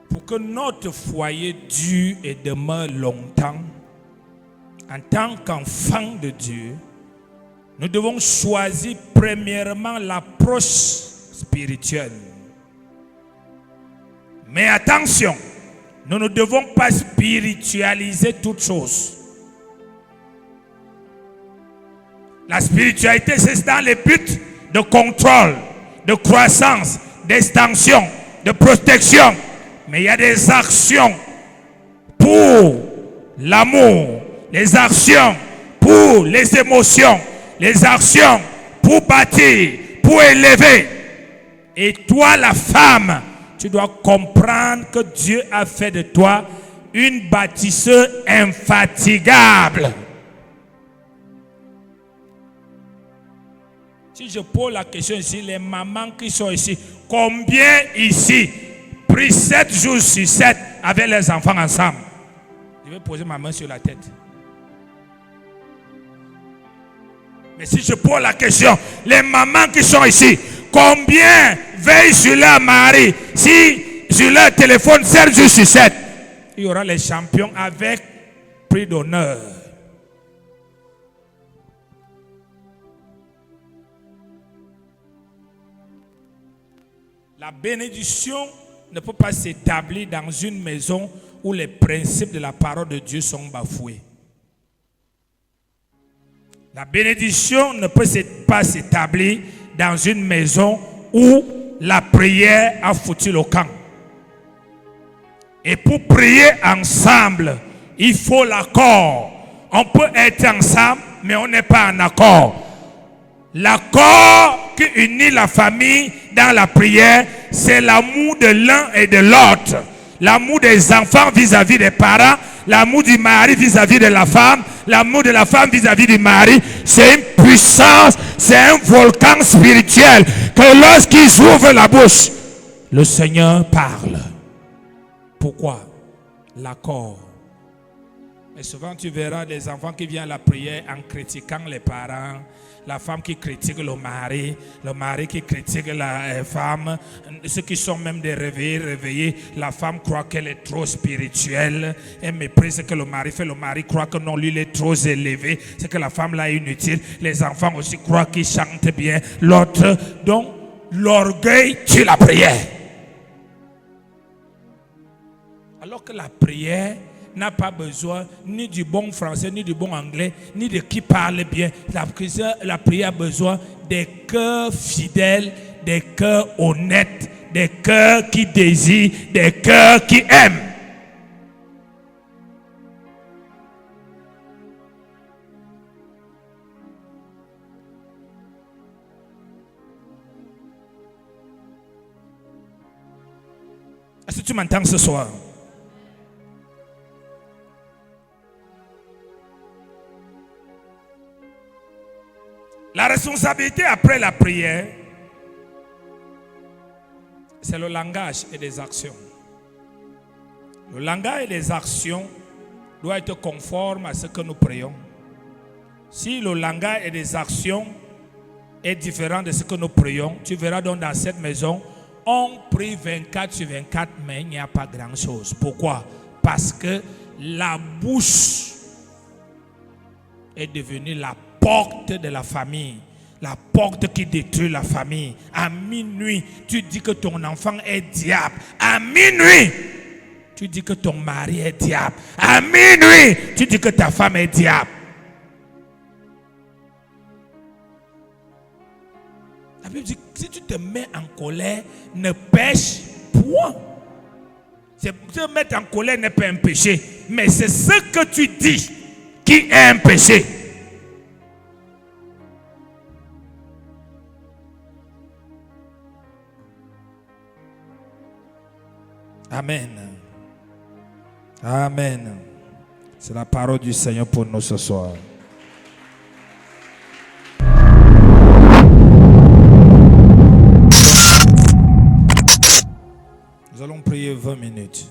pour que notre foyer dure et demeure longtemps, en tant qu'enfant de Dieu, nous devons choisir premièrement l'approche spirituelle. Mais attention, nous ne devons pas spiritualiser toutes choses. La spiritualité, c'est dans les buts de contrôle, de croissance, d'extension, de protection. Mais il y a des actions pour l'amour, les actions pour les émotions, les actions pour bâtir, pour élever. Et toi, la femme, tu dois comprendre que Dieu a fait de toi une bâtisseuse infatigable. Si je pose la question ici, les mamans qui sont ici, combien ici prient 7 jours sur 7 avec les enfants ensemble? Je vais poser ma main sur la tête. Mais si je pose la question, les mamans qui sont ici, combien veillent sur leur mari? Si sur leur téléphone 7 jours sur 7, il y aura les champions avec prix d'honneur. La bénédiction ne peut pas s'établir dans une maison où les principes de la parole de Dieu sont bafoués. La bénédiction ne peut pas s'établir dans une maison où la prière a foutu le camp. Et pour prier ensemble, il faut l'accord. On peut être ensemble, mais on n'est pas en accord. L'accord qui unit la famille dans la prière, c'est l'amour de l'un et de l'autre. L'amour des enfants vis-à-vis des parents, l'amour du mari vis-à-vis de la femme, l'amour de la femme vis-à-vis du mari. C'est une puissance, c'est un volcan spirituel que lorsqu'ils ouvrent la bouche, le Seigneur parle. Pourquoi? L'accord. Mais souvent tu verras des enfants qui viennent à la prière en critiquant les parents, la femme qui critique le mari qui critique la femme, ceux qui sont même des réveillés, la femme croit qu'elle est trop spirituelle, elle méprise ce que le mari fait, le mari croit que non, lui il est trop élevé, c'est que la femme là est inutile, les enfants aussi croient qu'ils chantent bien, l'autre, donc l'orgueil tue la prière. Alors que la prière n'a pas besoin ni du bon français, ni du bon anglais, ni de qui parle bien. La prière a besoin des cœurs fidèles, des cœurs honnêtes, des cœurs qui désirent, des cœurs qui aiment. Est-ce que tu m'entends ce soir? La responsabilité après la prière, c'est le langage et les actions. Le langage et les actions doivent être conformes à ce que nous prions. Si le langage et les actions est différent de ce que nous prions, tu verras donc dans cette maison, on prie 24 sur 24, mais il n'y a pas grand-chose. Pourquoi? Parce que la bouche est devenue la porte de la famille, la porte qui détruit la famille. À minuit, tu dis que ton enfant est diable. À minuit, tu dis que ton mari est diable. À minuit, tu dis que ta femme est diable. La Bible dit que si tu te mets en colère, ne pêche point. Se mettre en colère n'est pas un péché, mais c'est ce que tu dis qui est un péché. Amen. Amen. C'est la parole du Seigneur pour nous ce soir. Nous allons prier 20 minutes.